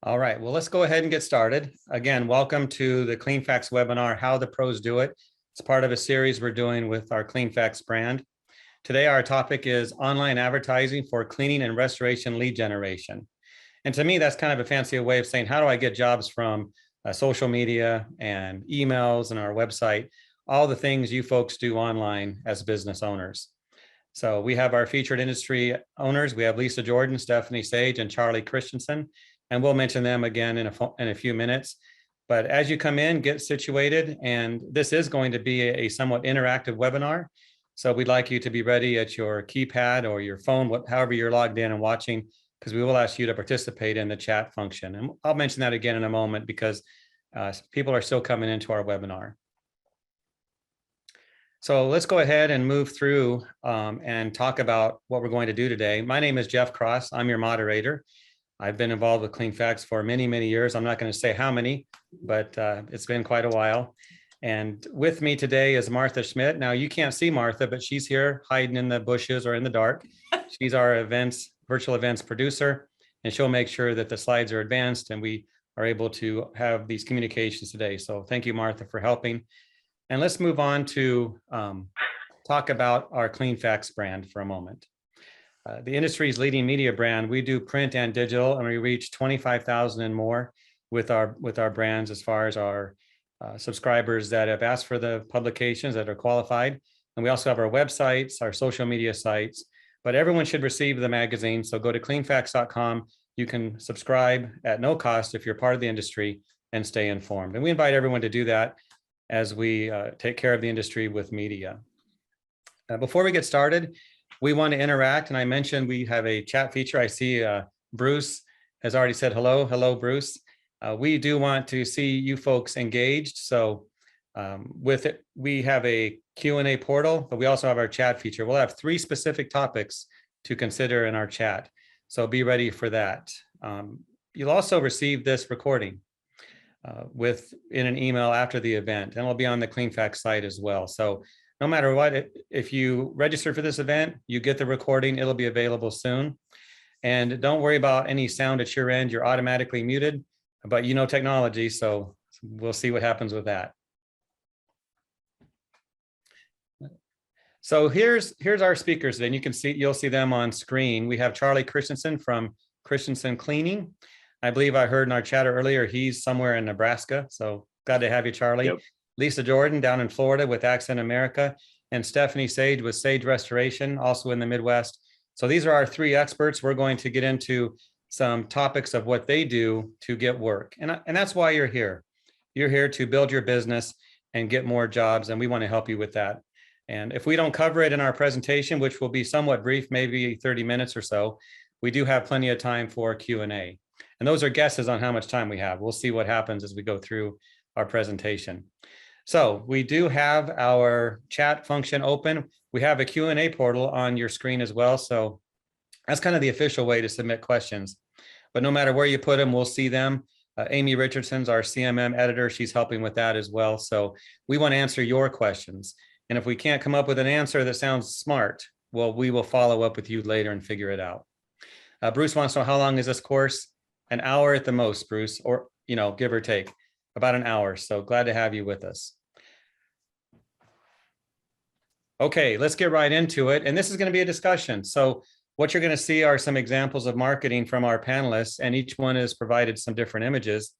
All right, well, let's go ahead and get started. Again, welcome to the Cleanfax webinar, How the Pros Do It. It's part of a series we're doing with our Cleanfax brand. Today, our topic is online advertising for cleaning and restoration lead generation. And to me, that's kind of a fancy way of saying, how do I get jobs from social media and emails and our website, all the things you folks do online as business owners. So we have our featured industry owners. We have Lisa Jordan, Stephanie Sage, and Charlie Christensen. And we'll mention them again in a few minutes. But as you come in, get situated. And this is going to be a somewhat interactive webinar. So we'd like you to be ready at your keypad or your phone, however you're logged in and watching, because we will ask you to participate in the chat function. And I'll mention that again in a moment because people are still coming into our webinar. So let's go ahead and move through and talk about what we're going to do today. My name is Jeff Cross. I'm your moderator. I've been involved with Cleanfax for many, many years. I'm not going to say how many, but it's been quite a while. And with me today is Martha Schmidt. Now you can't see Martha, but she's here hiding in the bushes or in the dark. She's our virtual events producer, and she'll make sure that the slides are advanced and we are able to have these communications today. So thank you, Martha, for helping. And let's move on to talk about our Cleanfax brand for a moment. The industry's leading media brand. We do print and digital, and we reach 25,000 and more with our brands as far as our subscribers that have asked for the publications that are qualified. And we also have our websites, our social media sites, but everyone should receive the magazine. So go to cleanfax.com. You can subscribe at no cost if you're part of the industry and stay informed. And we invite everyone to do that as we take care of the industry with media. Before we get started, we want to interact, and I mentioned we have a chat feature. I see Bruce has already said hello. Hello, Bruce. We do want to see you folks engaged. So with it, we have a Q&A portal, but we also have our chat feature. We'll have 3 specific topics to consider in our chat. So be ready for that. You'll also receive this recording in an email after the event, and it'll be on the Cleanfax site as well. So no matter what, if you register for this event, you get the recording. It'll be available soon. And don't worry about any sound at your end. You're automatically muted, but you know technology, so we'll see what happens with that. So here's our speakers today, and you'll see them on screen. We have Charlie Christensen from Christensen Cleaning. I believe I heard in our chatter earlier, he's somewhere in Nebraska. So glad to have you, Charlie. Yep. Lisa Jordan down in Florida with Accent America, and Stephanie Sage with Sage Restoration, also in the Midwest. So these are our 3 experts. We're going to get into some topics of what they do to get work. And that's why you're here. You're here to build your business and get more jobs, and we want to help you with that. And if we don't cover it in our presentation, which will be somewhat brief, maybe 30 minutes or so, we do have plenty of time for Q&A. And those are guesses on how much time we have. We'll see what happens as we go through our presentation. So we do have our chat function open. We have a Q&A portal on your screen as well. So that's kind of the official way to submit questions. But no matter where you put them, we'll see them. Amy Richardson's our CMM editor. She's helping with that as well. So we want to answer your questions. And if we can't come up with an answer that sounds smart, well, we will follow up with you later and figure it out. Bruce wants to know, how long is this course? An hour at the most, Bruce, or give or take. About an hour. So glad to have you with us. Okay, let's get right into it. And this is going to be a discussion. So what you're going to see are some examples of marketing from our panelists, and each one has provided some different images.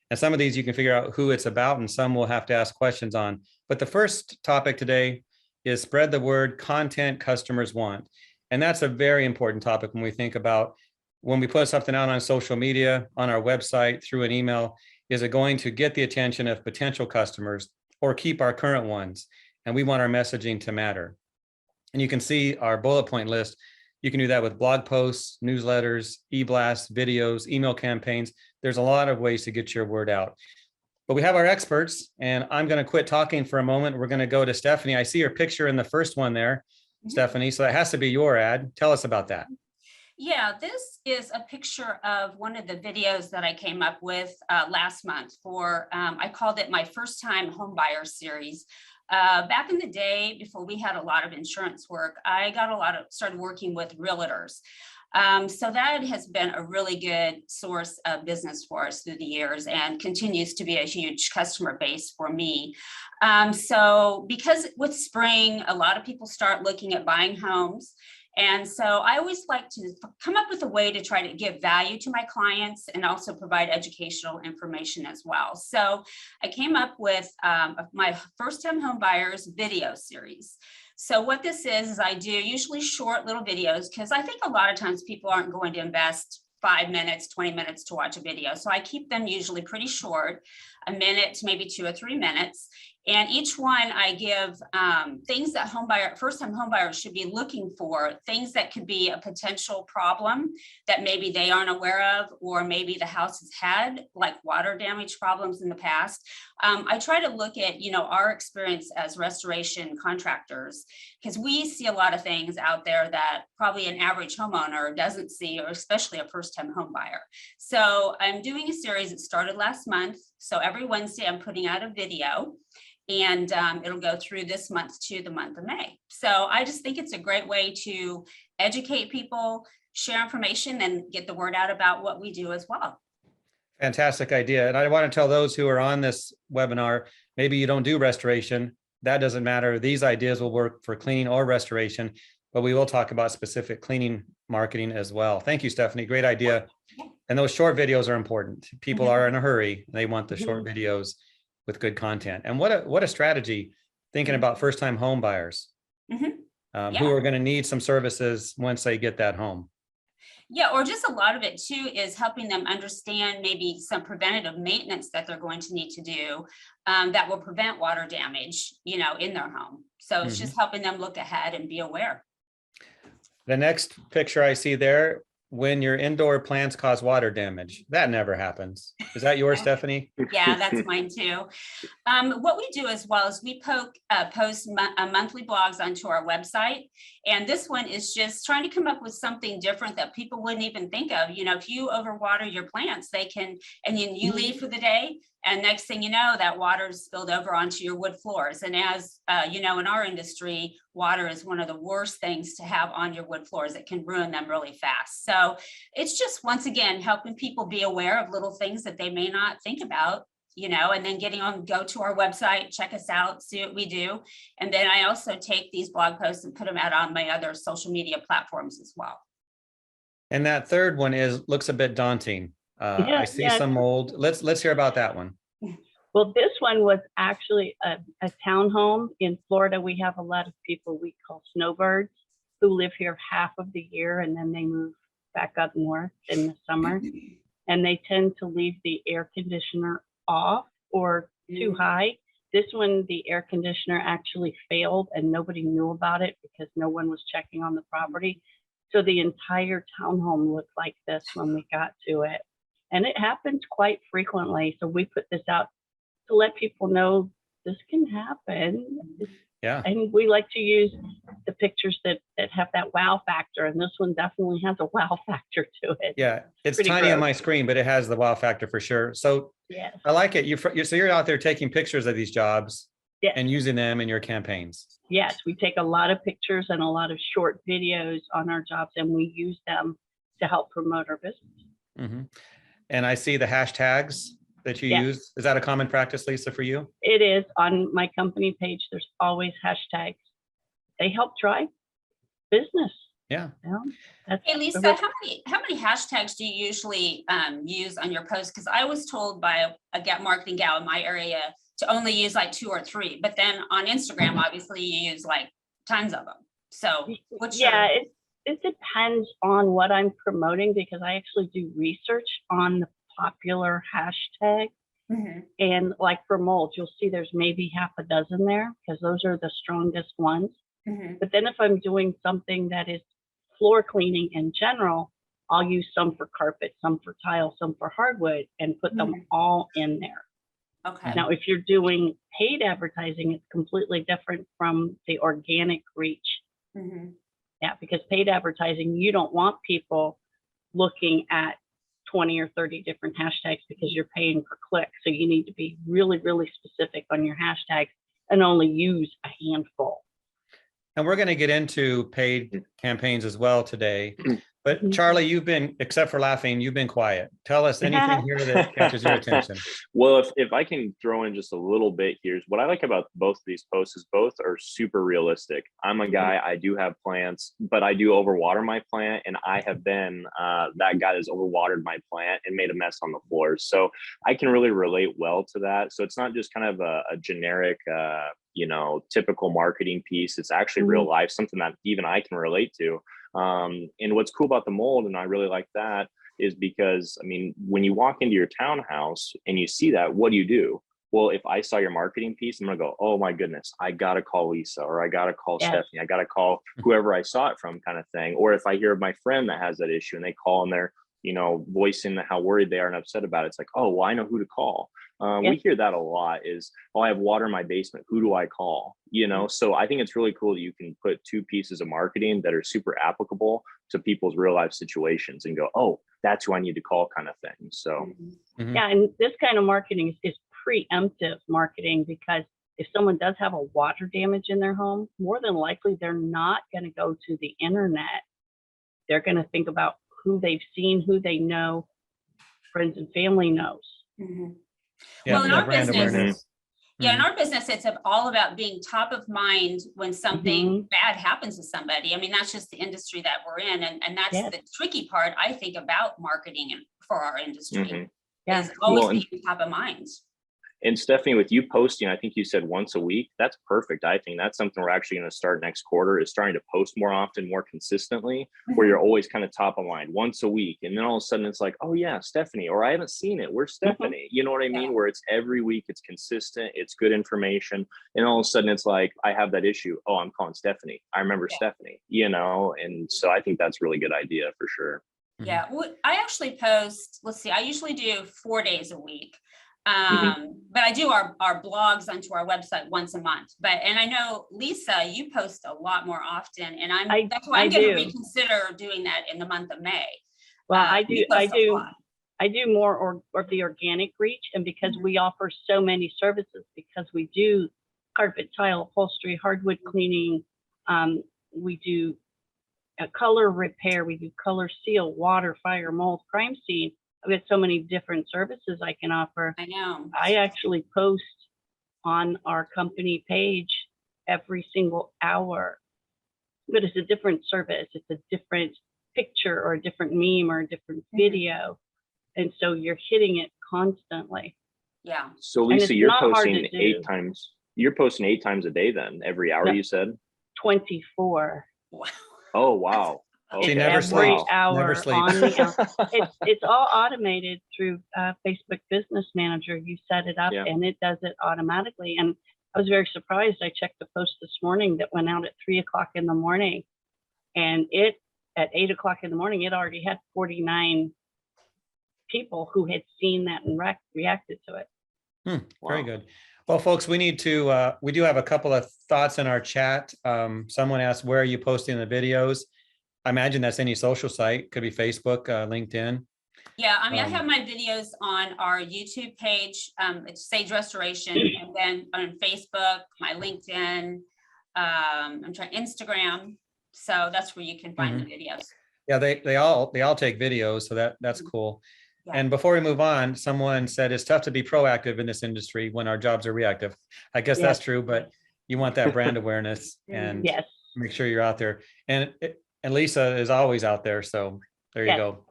And some of these you can figure out who it's about, and some we'll have to ask questions on. But the first topic today is spread the word, content customers want. And that's a very important topic when we think about when we put something out on social media, on our website, through an email. Is it going to get the attention of potential customers or keep our current ones? And we want our messaging to matter. And you can see our bullet point list. You can do that with blog posts, newsletters, e-blasts, videos, email campaigns. There's a lot of ways to get your word out. But we have our experts, and I'm going to quit talking for a moment. We're going to go to Stephanie. I see your picture in the first one there, Stephanie. So that has to be your ad. Tell us about that. Yeah, this is a picture of one of the videos that I came up with last month for, I called it my first time home buyer series. Back in the day, before we had a lot of insurance work, I got started working with realtors. So that has been a really good source of business for us through the years and continues to be a huge customer base for me. So because with spring, a lot of people start looking at buying homes. And so I always like to come up with a way to try to give value to my clients and also provide educational information as well. So I came up with my first-time home buyers video series. So what this is I do usually short little videos because I think a lot of times people aren't going to invest 5 minutes, 20 minutes to watch a video. So I keep them usually pretty short, a minute to maybe 2 or 3 minutes. And each one I give things that first-time homebuyers should be looking for, things that could be a potential problem that maybe they aren't aware of, or maybe the house has had like water damage problems in the past. I try to look at, our experience as restoration contractors, because we see a lot of things out there that probably an average homeowner doesn't see, or especially a first-time home buyer. So I'm doing a series that started last month. So every Wednesday I'm putting out a video, and it'll go through this month to the month of May. So I just think it's a great way to educate people, share information, and get the word out about what we do as well. Fantastic idea. And I want to tell those who are on this webinar, maybe you don't do restoration. That doesn't matter. These ideas will work for cleaning or restoration, but we will talk about specific cleaning marketing as well. Thank you, Stephanie. Great idea. And those short videos are important. People are in a hurry. They want the short videos with good content. And what a strategy, thinking about first-time home buyers who are going to need some services once they get that home. Yeah, or just a lot of it too is helping them understand maybe some preventative maintenance that they're going to need to do that will prevent water damage, in their home. So it's just helping them look ahead and be aware. The next picture I see there, when your indoor plants cause water damage, that never happens. Is that yours, Stephanie? Yeah, that's mine too. What we do as well is we post monthly blogs onto our website. And this one is just trying to come up with something different that people wouldn't even think of. If you overwater your plants, and then you leave for the day, and next thing you know, that water's spilled over onto your wood floors. And as in our industry, water is one of the worst things to have on your wood floors. It can ruin them really fast. So it's just, once again, helping people be aware of little things that they may not think about, and then go to our website, check us out, see what we do. And then I also take these blog posts and put them out on my other social media platforms as well. And that third one looks a bit daunting. I see some mold. Let's hear about that one. Well, this one was actually a townhome in Florida. We have a lot of people we call snowbirds who live here half of the year, and then they move back up north in the summer. And they tend to leave the air conditioner off or too high. This one, the air conditioner actually failed and nobody knew about it because no one was checking on the property. So the entire townhome looked like this when we got to it. And it happens quite frequently. So we put this out to let people know this can happen. Yeah. And we like to use the pictures that have that wow factor. And this one definitely has a wow factor to it. Yeah. It's tiny on my screen, but it has the wow factor for sure. So yes. I like it. So you're out there taking pictures of these jobs and using them in your campaigns. Yes. We take a lot of pictures and a lot of short videos on our jobs, and we use them to help promote our business. And I see the hashtags that you use. Is that a common practice, Lisa, for you? It is. On my company page, there's always hashtags. They help drive business. Yeah. Hey, Lisa, how many hashtags do you usually use on your posts? Because I was told by a marketing gal in my area to only use like 2 or 3, but then on Instagram, obviously you use like tons of them. So it depends on what I'm promoting, because I actually do research on the popular hashtag. And like for mold, you'll see there's maybe half a dozen there because those are the strongest ones. But then if I'm doing something that is floor cleaning in general, I'll use some for carpet, some for tile, some for hardwood, and put them all in there. Okay. Now, if you're doing paid advertising, it's completely different from the organic reach. Yeah, because paid advertising, you don't want people looking at 20 or 30 different hashtags because you're paying per click. So you need to be really, really specific on your hashtags and only use a handful. And we're going to get into paid campaigns as well today. But Charlie, you've been, except for laughing, you've been quiet. Tell us anything here that catches your attention. Well, if I can throw in just a little bit here, what I like about both of these posts is both are super realistic. I'm a guy, I do have plants, but I do overwater my plant, and I have been that guy that's overwatered my plant and made a mess on the floors. So I can really relate well to that. So it's not just kind of a generic, typical marketing piece. It's actually real life, something that even I can relate to. And what's cool about the mold, and I really like that, is because, I mean, when you walk into your townhouse and you see that, what do? Well, if I saw your marketing piece, I'm gonna go, oh my goodness, I gotta call Lisa, or I gotta call Stephanie, I gotta call whoever I saw it from, kind of thing. Or if I hear of my friend that has that issue and they call and they're, voicing how worried they are and upset about it, it's like, oh, well, I know who to call. We hear that a lot is, oh, I have water in my basement. Who do I call? So I think it's really cool that you can put two pieces of marketing that are super applicable to people's real life situations and go, oh, that's who I need to call, kind of thing. So, yeah. And this kind of marketing is preemptive marketing, because if someone does have a water damage in their home, more than likely, they're not going to go to the internet. They're going to think about who they've seen, who they know, friends and family knows. Yeah, Well, in our brand business, awareness. in our business, it's all about being top of mind when something bad happens to somebody. I mean, that's just the industry that we're in. And that's the tricky part, I think, about marketing for our industry. Is always being top of mind. And Stephanie, with you posting, I think you said once a week, that's perfect. I think that's something we're actually going to start next quarter, is starting to post more often, more consistently, where you're always kind of top of mind once a week. And then all of a sudden it's like, oh yeah, Stephanie, or I haven't seen it. Where's Stephanie? You know what I mean? Where it's every week, it's consistent, it's good information. And all of a sudden it's like, I have that issue. Oh, I'm calling Stephanie. I remember Stephanie, and so I think that's a really good idea for sure. Yeah, well, I actually post, let's see, I usually do 4 days a week. But I do our blogs onto our website once a month. And I know, Lisa, you post a lot more often, and that's why I'm going to reconsider doing that in the month of May. Well, I do more of the organic reach, and because we offer so many services, because we do carpet, tile, upholstery, hardwood cleaning, we do a color repair, we do color seal, water, fire, mold, crime scene. I've got so many different services I can offer. I know. I actually post on our company page every single hour, but it's a different service. It's a different picture or a different meme or a different video. And so you're hitting it constantly. Yeah. So Lisa, you're posting 8 times. You're posting 8 times a day then, every hour, you said? 24. Wow. Oh, wow. She It's never every sleeps. hour Never on sleeps. it's all automated through Facebook Business Manager. You set it up and it does it automatically. And I was very surprised. I checked the post this morning that went out at 3 o'clock in the morning, and it at 8 o'clock in the morning, it already had 49 people who had seen that and reacted to it. Very good. Well, folks, we need to, we do have a couple of thoughts in our chat. Someone asked, where are you posting the videos? I imagine that's any social site, could be Facebook, LinkedIn. Yeah, I mean, I have my videos on our YouTube page, it's Sage Restoration, and then on Facebook, my LinkedIn, I'm trying Instagram. So that's where you can find the videos. Yeah, they all take videos, so that's cool. Yeah. And before we move on, someone said it's tough to be proactive in this industry when our jobs are reactive. I guess that's true, but you want that brand awareness and make sure you're out there. And Lisa is always out there. So there you go.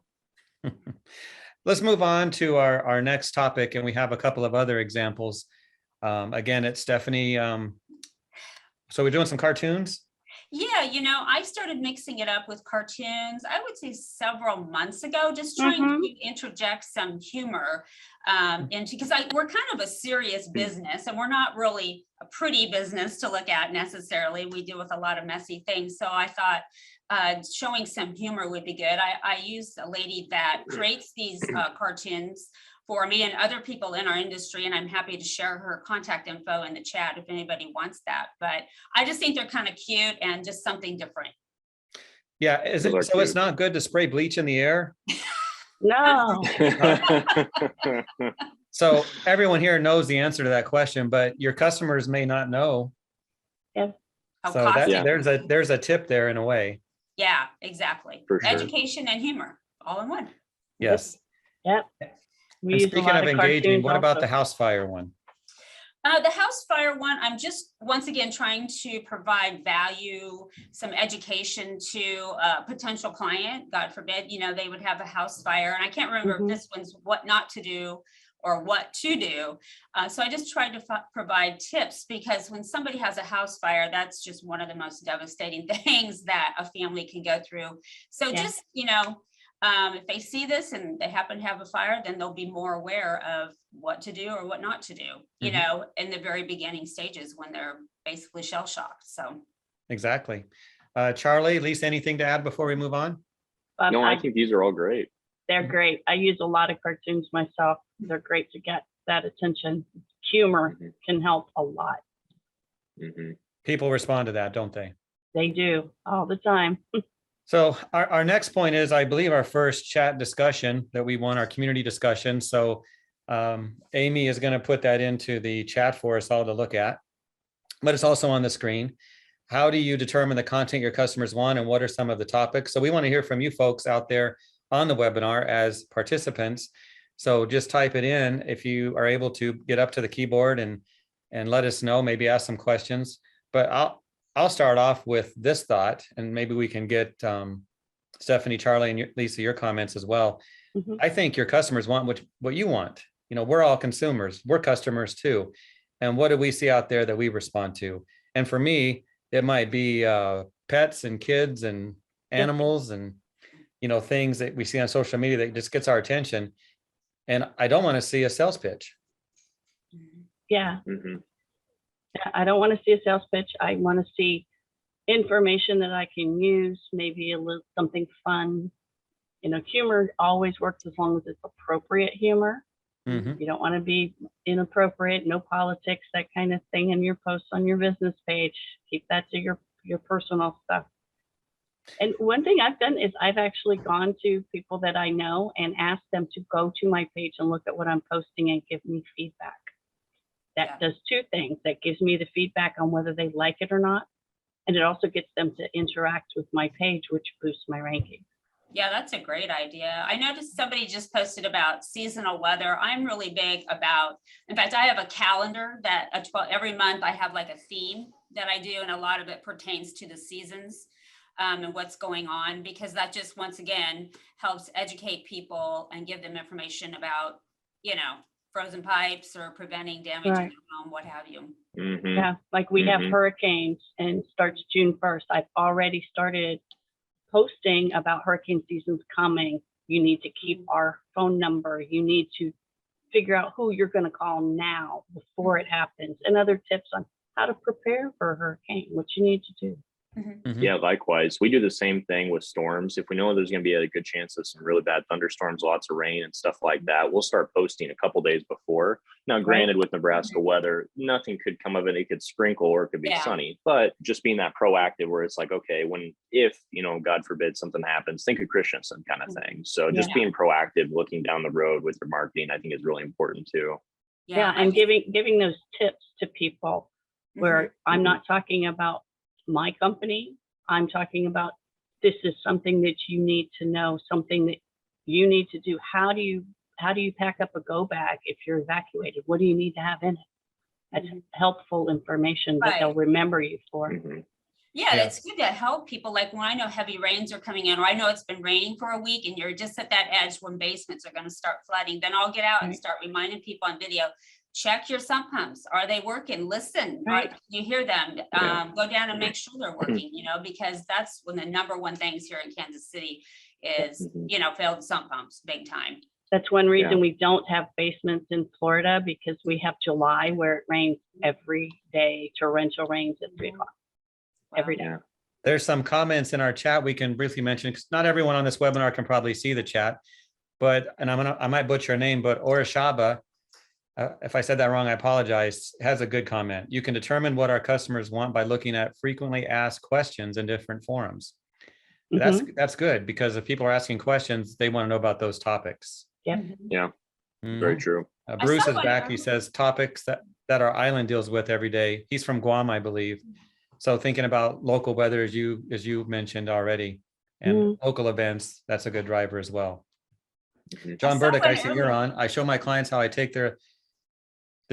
Let's move on to our next topic. And we have a couple of other examples. Again, it's Stephanie. So we're doing some cartoons. Yeah, I started mixing it up with cartoons, I would say several months ago, just trying to interject some humor into, because we're kind of a serious business, and we're not really a pretty business to look at necessarily. We deal with a lot of messy things. So I thought showing some humor would be good. I used a lady that creates these cartoons for me and other people in our industry, and I'm happy to share her contact info in the chat if anybody wants that. But I just think they're kind of cute and just something different. Yeah, so it's not good to spray bleach in the air? No. So everyone here knows the answer to that question, but your customers may not know. Yeah. So there's a tip there in a way. Yeah, exactly. For sure. Education and humor all in one. Yes. Yep. We And use a speaking lot of of engaging, cartoons what about also. the house fire one? The house fire one, I'm just once again trying to provide value, some education to a potential client. God forbid, they would have a house fire, and I can't remember if this one's what not to do or what to do. So I just tried to provide tips, because when somebody has a house fire, that's just one of the most devastating things that a family can go through. So just, if they see this and they happen to have a fire, then they'll be more aware of what to do or what not to do, in the very beginning stages when they're basically shell shocked. So. Exactly. Charlie, Lisa, anything to add before we move on? No, I think these are all great. They're great. I use a lot of cartoons myself. They're great to get that attention. Humor can help a lot. People respond to that, don't they? They do all the time. So our next point is, I believe, our first chat discussion that we want, our community discussion. So Amy is going to put that into the chat for us all to look at, but it's also on the screen. How do you determine the content your customers want, and what are some of the topics? So we want to hear from you folks out there on the webinar as participants. So just type it in if you are able to get up to the keyboard and let us know, maybe ask some questions. But I'll start off with this thought, and maybe we can get Stephanie, Charlie, and Lisa, your comments as well. I think your customers want what you want. We're all consumers. We're customers too. And what do we see out there that we respond to? And for me, it might be pets and kids and animals and, things that we see on social media that just gets our attention. And I don't want to see a sales pitch. Yeah. I don't want to see a sales pitch. I want to see information that I can use, maybe a little something fun. Humor always works as long as it's appropriate humor. You don't want to be inappropriate, no politics, that kind of thing in your posts on your business page. Keep that to your personal stuff. And one thing I've done is I've actually gone to people that I know and asked them to go to my page and look at what I'm posting and give me feedback. That does two things. That gives me the feedback on whether they like it or not. And it also gets them to interact with my page, which boosts my ranking. Yeah, that's a great idea. I noticed somebody just posted about seasonal weather. I'm really big about, in fact, I have a calendar that every month I have like a theme that I do, and a lot of it pertains to the seasons and what's going on, because that just, once again, helps educate people and give them information about, frozen pipes or preventing damage in the home, what have you. Yeah, like we have hurricanes, and starts June 1st. I've already started posting about hurricane seasons coming. You need to keep our phone number. You need to figure out who you're going to call now before it happens, and other tips on how to prepare for a hurricane, what you need to do. Yeah, likewise. We do the same thing with storms. If we know there's going to be a good chance of some really bad thunderstorms, lots of rain and stuff like that, we'll start posting a couple days before. Now, granted, with Nebraska weather, nothing could come of it. It could sprinkle or it could be sunny, but just being that proactive where it's like, okay, if, God forbid something happens, think of Christensen kind of thing. So just being proactive, looking down the road with your marketing, I think is really important too. Yeah, and giving those tips to people where I'm not talking about my company. I'm talking about, this is something that you need to know, something that you need to do. How do you pack up a go bag if you're evacuated? What do you need to have in it? That's helpful information that they'll remember you for. Yeah, it's good to help people. Like when I know heavy rains are coming in, or I know it's been raining for a week and you're just at that edge when basements are going to start flooding, then I'll get out and start reminding people on video, check your sump pumps. Are they working? Listen, can you hear them? Go down and make sure they're working, because that's when the number one things here in Kansas City is, failed sump pumps, big time. That's one reason we don't have basements in Florida, because we have July where it rains every day, torrential rains at 3 o'clock. Every day. There's some comments in our chat we can briefly mention, because not everyone on this webinar can probably see the chat, but, and I might butcher her name, but Orishaba, if I said that wrong, I apologize, has a good comment. You can determine what our customers want by looking at frequently asked questions in different forums. That's good, because if people are asking questions, they want to know about those topics. Very true. Bruce is back. He says topics that our island deals with every day. He's from Guam, I believe. So thinking about local weather, as you mentioned already, and local events, that's a good driver as well. John Burdick, I see you're on. I show my clients how I take the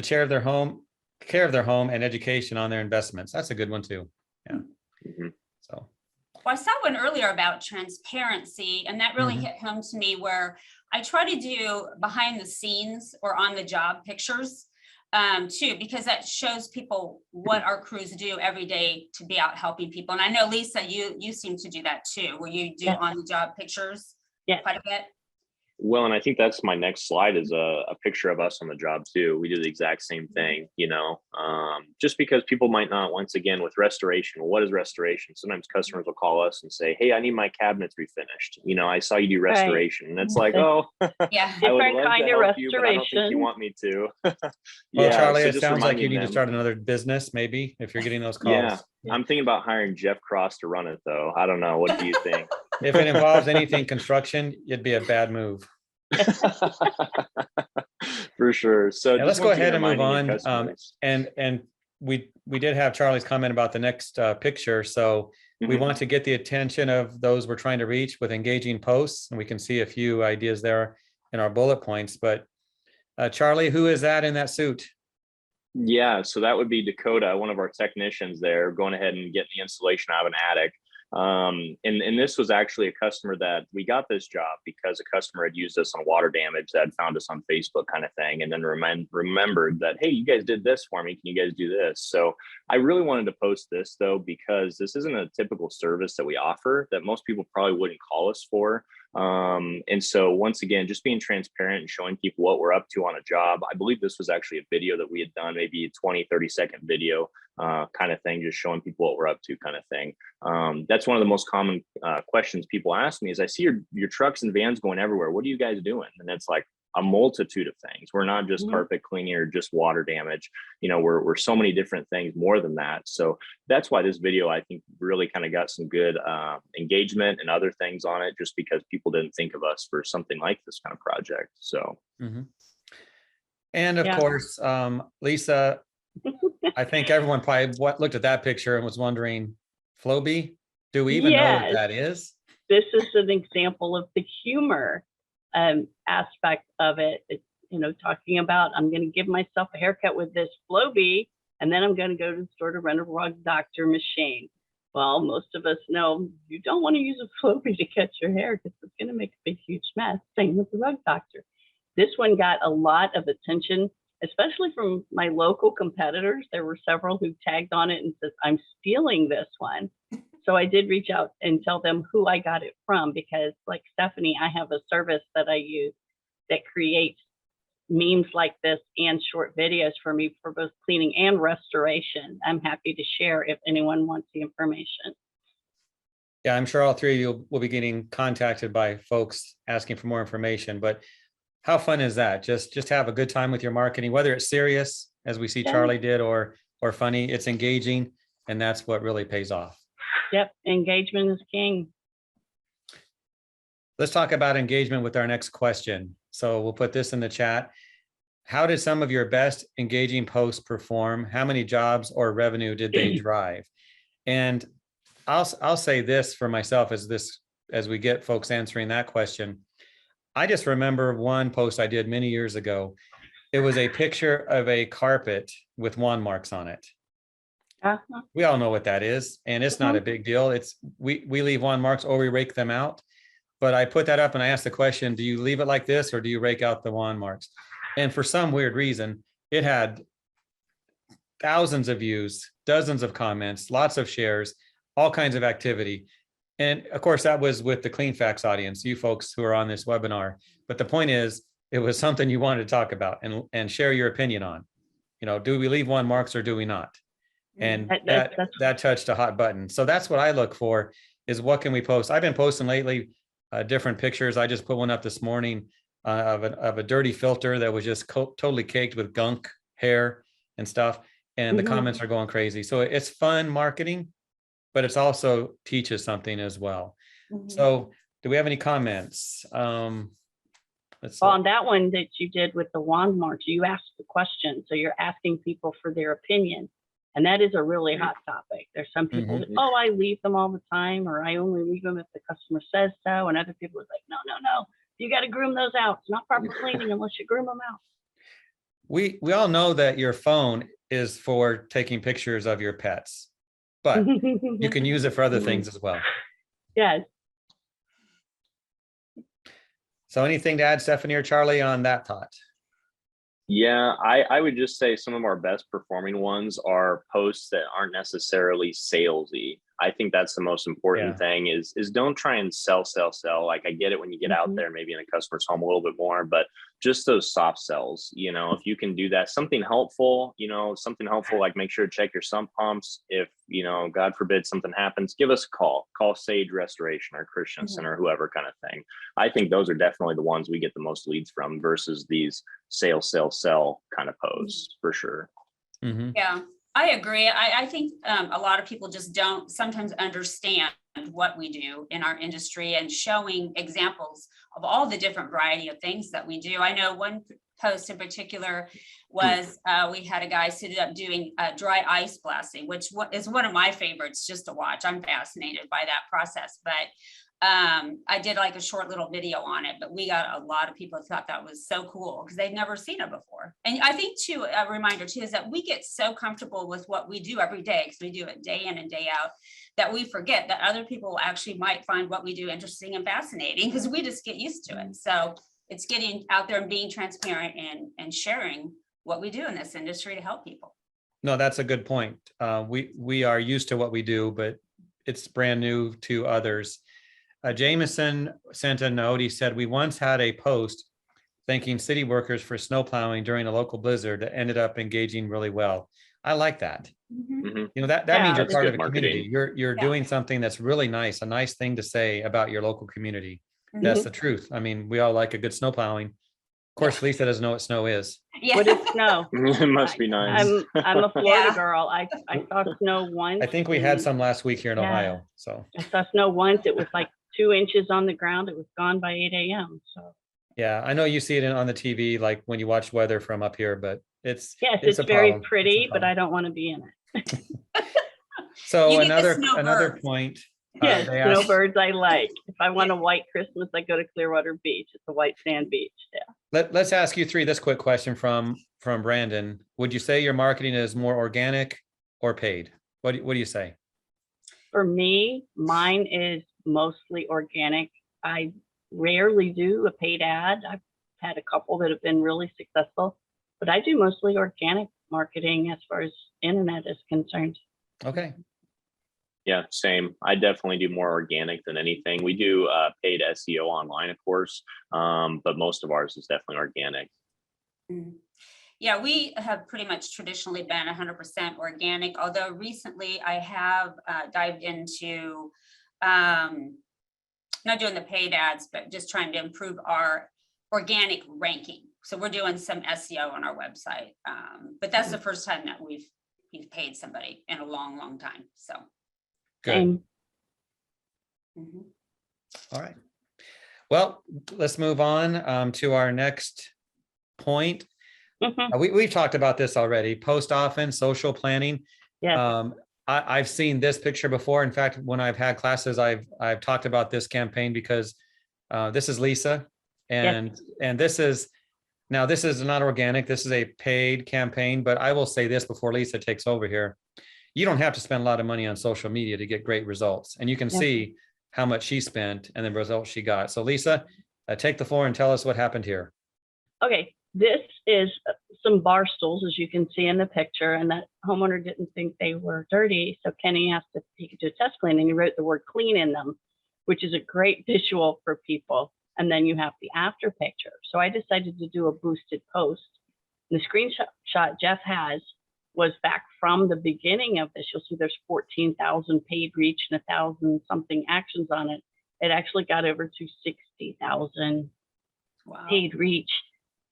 care of their home and education on their investments. That's a good one too. Yeah. So. Well, I saw one earlier about transparency, and that really hit home to me, where I try to do behind the scenes or on the job pictures too, because that shows people what our crews do every day to be out helping people. And I know, Lisa, you seem to do that too, where you do on the job pictures quite a bit. Well, and I think that's my next slide is a picture of us on the job too. We do the exact same thing, just because people might not, once again, with restoration, what is restoration? Sometimes customers will call us and say, hey, I need my cabinets refinished. I saw you do restoration. And it's like, oh, yeah, I would different love kind to of help you, but I don't think you restoration. want me to. Well, Charlie, so it just sounds like you reminding need to them. start another business, maybe, if you're getting those calls. Yeah, I'm thinking about hiring Jeff Cross to run it though. I don't know. What do you think? If it involves anything construction, it'd be a bad move. For sure. So Yeah, let's go ahead and move on. And we did have Charlie's comment about the next picture. So we want to get the attention of those we're trying to reach with engaging posts, and we can see a few ideas there in our bullet points. But Charlie, who is that in that suit? Yeah, so that would be Dakota, one of our technicians there, going ahead and getting the installation out of an attic. And this was actually a customer that we got this job because a customer had used us on water damage that found us on Facebook kind of thing. And then remembered that, hey, you guys did this for me. Can you guys do this? So I really wanted to post this though, because this isn't a typical service that we offer that most people probably wouldn't call us for. And so once again, just being transparent and showing people what we're up to on a job. I believe this was actually a video that we had done, maybe a 20-30-second video kind of thing, just showing people what we're up to kind of thing. That's one of the most common questions people ask me is, I see your trucks and vans going everywhere. What are you guys doing? And it's like a multitude of things. We're not just carpet cleaning or just water damage. We're so many different things more than that. So that's why this video, I think, really kind of got some good engagement and other things on it, just because people didn't think of us for something like this kind of project. So. And of course, Lisa, I think everyone probably looked at that picture and was wondering, Flowbee, do we even know what that is? This is an example of the humor aspect of it. It's, talking about, I'm going to give myself a haircut with this Flowbee, and then I'm going to go to the store to rent a rug doctor machine. Well, most of us know you don't want to use a Flowbee to cut your hair because it's going to make a big, huge mess. Same with the rug doctor. This one got a lot of attention, especially from my local competitors. There were several who tagged on it and said, I'm stealing this one. So I did reach out and tell them who I got it from, because like Stephanie, I have a service that I use that creates memes like this and short videos for me for both cleaning and restoration. I'm happy to share if anyone wants the information. Yeah, I'm sure all three of you will be getting contacted by folks asking for more information, but how fun is that? Just have a good time with your marketing, whether it's serious, as we see Charlie did, or funny. It's engaging, and that's what really pays off. Yep, engagement is king. Let's talk about engagement with our next question. So we'll put this in the chat. How did some of your best engaging posts perform? How many jobs or revenue did they drive? And I'll say this for myself as we get folks answering that question. I just remember one post I did many years ago. It was a picture of a carpet with wand marks on it. We all know what that is, and it's not a big deal. It's we leave wand marks or we rake them out. But I put that up and I asked the question, do you leave it like this or do you rake out the wand marks? And for some weird reason, it had thousands of views, dozens of comments, lots of shares, all kinds of activity. And of course, that was with the Cleanfax audience, you folks who are on this webinar. But the point is, it was something you wanted to talk about and share your opinion on. Do we leave wand marks or do we not? And that touched a hot button. So that's what I look for, is what can we post? I've been posting lately different pictures. I just put one up this morning of a dirty filter that was just totally caked with gunk, hair and stuff. And the comments are going crazy. So it's fun marketing, but it's also teaches something as well. So do we have any comments? Let's on that one that you did with the wand marks, you asked the question. So you're asking people for their opinion. And that is a really hot topic. There's some people that, oh, I leave them all the time, or I only leave them if the customer says so. And other people are like, no, no, no. You got to groom those out. It's not proper cleaning unless you groom them out. We all know that your phone is for taking pictures of your pets, but you can use it for other things as well. Yes. So anything to add, Stephanie or Charlie, on that thought? Yeah, I would just say some of our best performing ones are posts that aren't necessarily salesy. I think that's the most important thing is don't try and sell. Like, I get it when you get out there, maybe in a customer's home a little bit more, but just those soft sells, you know, if you can do that, something helpful, like make sure to check your sump pumps. If, you know, God forbid something happens, give us a call Sage Restoration or Christian Center, whoever kind of thing. I think those are definitely the ones we get the most leads from versus these sell kind of posts for sure. Yeah, I agree. I think a lot of people just don't sometimes understand what we do in our industry, and showing examples of all the different variety of things that we do. I know one post in particular was we had a guy suited up doing dry ice blasting, which is one of my favorites just to watch. I'm fascinated by that process, but I did like a short little video on it, but we got a lot of people who thought that was so cool because they'd never seen it before. And I think too, a reminder too, is that we get so comfortable with what we do every day, because we do it day in and day out, that we forget that other people actually might find what we do interesting and fascinating, because we just get used to it. So it's getting out there and being transparent and sharing what we do in this industry to help people. No, that's a good point. We are used to what we do, but it's brand new to others. Jameson sent a note. He said, we once had a post thanking city workers for snow plowing during a local blizzard that ended up engaging really well. I like that. You know, that means you're part of a community. You're doing something that's really nice, a nice thing to say about your local community. That's the truth. I mean, we all like a good snow plowing. Of course, Lisa doesn't know what snow is. What is snow? It must be nice. I'm a Florida girl. I saw snow once. I think we had some last week here in Ohio. So I saw snow once. It was like 2 inches on the ground. It was gone by 8 a.m. So yeah, I know you see it on the TV, like when you watch weather from up here, but it's very pretty, but I don't want to be in it. So another point. Yes, snowbirds I like. If I want a white Christmas, I go to Clearwater Beach. It's a white sand beach. Yeah. Let's ask you three this quick question from Brandon. Would you say your marketing is more organic or paid? What do you say? For me, mine is mostly organic. I rarely do a paid ad. I've had a couple that have been really successful, but I do mostly organic marketing as far as internet is concerned. Okay. Yeah, same. I definitely do more organic than anything. We do paid SEO online, of course, but most of ours is definitely organic. Yeah, we have pretty much traditionally been 100% organic, although recently I have dived into not doing the paid ads, but just trying to improve our organic ranking. So we're doing some SEO on our website, but that's the first time that we've paid somebody in a long time. So good. All right. Well, let's move on to our next point. We've talked about this already. Post often, social planning. Yeah. I've seen this picture before. In fact, when I've had classes, I've talked about this campaign because this is Lisa, and this is not organic. This is a paid campaign, but I will say this before Lisa takes over here. You don't have to spend a lot of money on social media to get great results, and you can see how much she spent and the results she got. So Lisa, take the floor and tell us what happened here. Okay, this is some bar stools, as you can see in the picture, and that homeowner didn't think they were dirty. So Kenny asked if he could do a test clean, and he wrote the word clean in them, which is a great visual for people. And then you have the after picture. So I decided to do a boosted post. The screenshot Jeff has was back from the beginning of this. You'll see there's 14,000 paid reach and 1,000 something actions on it. It actually got over to 60,000 paid reach.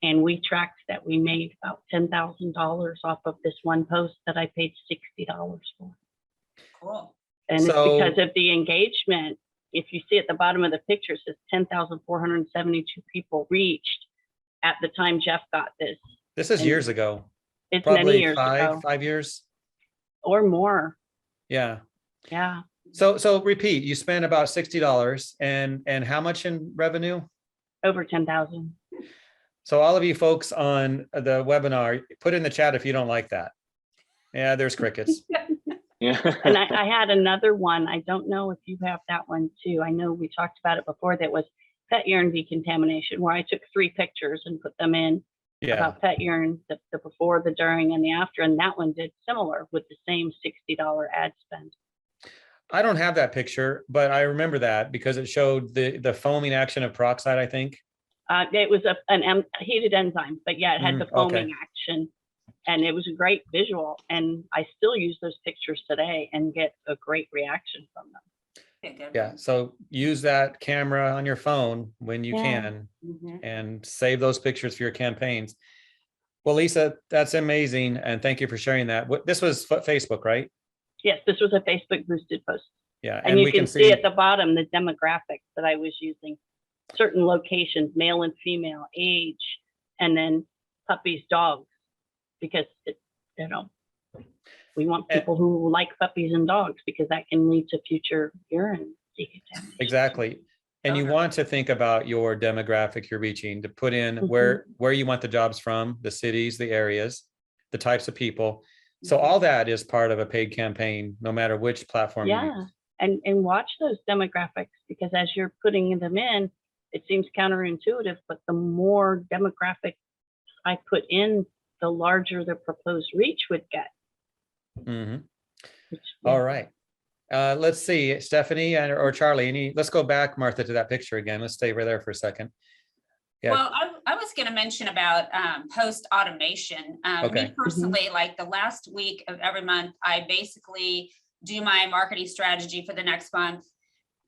And we tracked that we made about $10,000 off of this one post that I paid $60 for. Cool. And it's because of the engagement. If you see at the bottom of the picture, it says 10,472 people reached at the time Jeff got this. This is years ago. It's Probably many years ago. 5 years. or more. Yeah. Yeah. So repeat, you spent about $60 and how much in revenue? Over 10,000. So all of you folks on the webinar, put in the chat if you don't like that. Yeah, there's crickets. Yeah. And I had another one. I don't know if you have that one too. I know we talked about it before. That was pet urine decontamination, where I took 3 pictures and put them in Yeah. about pet urine, the before, the during, and the after. And that one did similar with the same $60 ad spend. I don't have that picture, but I remember that because it showed the foaming action of peroxide, I think. It was a heated enzyme, but yeah, it had the Okay. foaming action, and it was a great visual. And I still use those pictures today and get a great reaction from them. Yeah. So use that camera on your phone when you Yeah. can Mhm. and save those pictures for your campaigns. Well, Lisa, that's amazing. And thank you for sharing that. This was Facebook, right? Yes, this was a Facebook boosted post. Yeah. And you we can see at the bottom the demographics that I was using, certain locations, male and female, age, and then puppies, dogs, because we want people who like puppies and dogs, because that can lead to future urine decontamination. Exactly. And you want to think about your demographic you're reaching, to put in where you want the jobs from, the cities, the areas, the types of people. So all that is part of a paid campaign, no matter which platform you use. And watch those demographics, because as you're putting them in, it seems counterintuitive, but the more demographics I put in, the larger the proposed reach would get. Mhm. All right. Let's see, Stephanie or Charlie, let's go back, Martha, to that picture again. Let's stay right there for a second. Yeah. Well, I was going to mention about post automation. Okay. Me personally, like the last week of every month, I basically do my marketing strategy for the next month,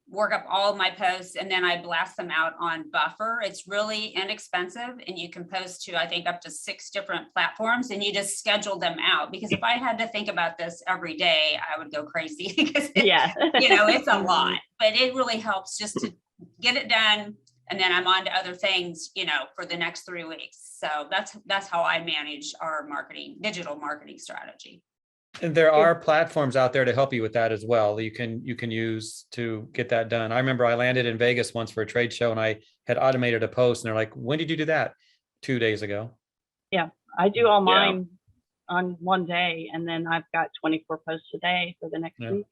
work up all of my posts, and then I blast them out on Buffer. It's really inexpensive, and you can post to, I think, up to 6 different platforms, and you just schedule them out. Because if I had to think about this every day, I would go crazy because it's a lot, but it really helps just to get it done. And then I'm on to other things, for the next 3 weeks. So that's how I manage our digital marketing strategy. And there are platforms out there to help you with that as well. You can use to get that done. I remember I landed in Vegas once for a trade show, and I had automated a post, and they're like, "When did you do that?" 2 days ago. Yeah, I do all mine on one day, and then I've got 24 posts a day for the next week.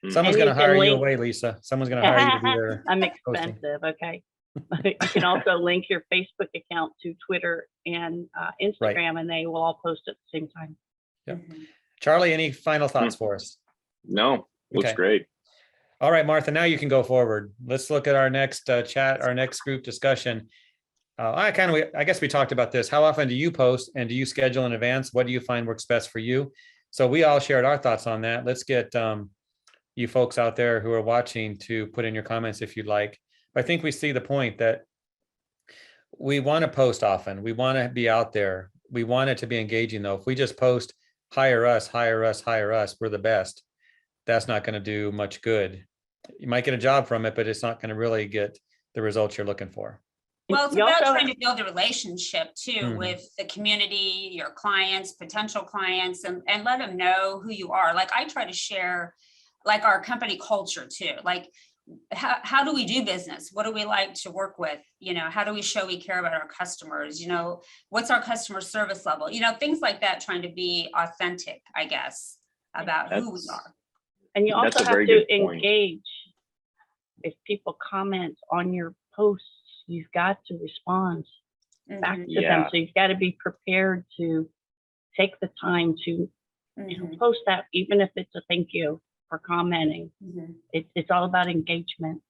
Someone's going to hire you away, Lisa. Someone's going to hire you to be there. I'm expensive. Okay. You can also link your Facebook account to Twitter and Instagram, and they will all post at the same time. Yep. Charlie, any final thoughts for us? No, looks great. All right, Martha, now you can go forward. Let's look at our next chat, our next group discussion. I guess we talked about this. How often do you post, and do you schedule in advance? What do you find works best for you? So we all shared our thoughts on that. Let's get you folks out there who are watching to put in your comments if you'd like. I think we see the point that we want to post often. We want to be out there. We want it to be engaging, though. If we just post, hire us, hire us, hire us, we're the best, that's not going to do much good. You might get a job from it, but it's not going to really get the results you're looking for. Well, it's about trying to build a relationship too with the community, your clients, potential clients, and let them know who you are. Like I try to share like our company culture too. Like how do we do business? What do we like to work with? How do we show we care about our customers? What's our customer service level? Things like that, trying to be authentic, I guess, about who we are. And you also have to engage. If people comment on your posts, you've got to respond back to them. So you've got to be prepared to take the time to post that, even if it's a thank you for commenting. It's all about engagement.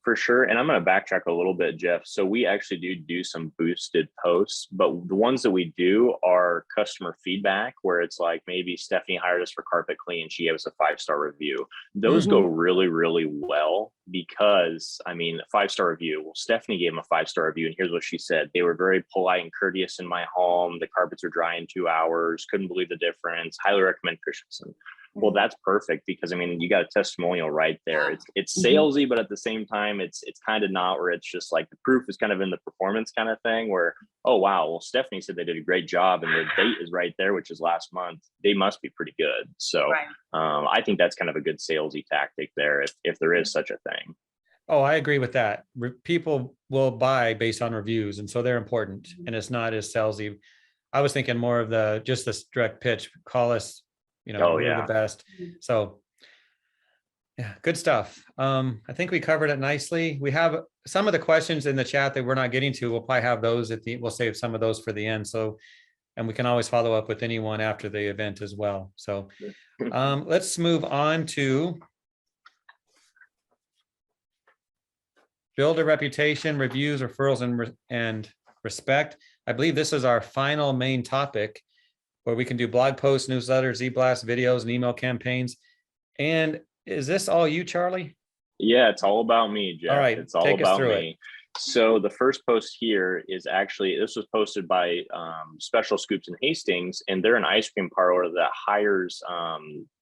For sure. And I'm going to backtrack a little bit, Jeff. So we actually do some boosted posts, but the ones that we do are customer feedback, where it's like maybe Stephanie hired us for carpet clean. She gave us a 5-star review. Those go really, really well because, a 5-star review. Well, Stephanie gave them a 5-star review, and here's what she said. They were very polite and courteous in my home. The carpets are dry in 2 hours. Couldn't believe the difference. Highly recommend Christensen. Well, that's perfect because I mean, you got a testimonial right there. Yeah. It's Mhm. salesy, but at the same time, it's kind of not, where it's just like the proof is kind of in the performance kind of thing where, oh wow, well, Stephanie said they did a great job and the date is right there, which is last month. They must be pretty good. So Right. I think that's kind of a good salesy tactic there if there is such a thing. Oh, I agree with that. People will buy based on reviews, and so they're important, and it's not as salesy. I was thinking more of just this direct pitch, call us, Oh we're the yeah. best. So yeah, good stuff. I think we covered it nicely. We have some of the questions in the chat that we're not getting to. We'll probably have those we'll save some of those for the end. So, and we can always follow up with anyone after the event as well. So let's move on to build a reputation, reviews, referrals, and respect. I believe this is our final main topic where we can do blog posts, newsletters, e-blasts, videos, and email campaigns. And is this all you, Charlie? Yeah, it's all about me, Jeff. All right, It's all take us about through me. So the first post here is actually, this was posted by Special Scoops in Hastings, and they're an ice cream parlor that hires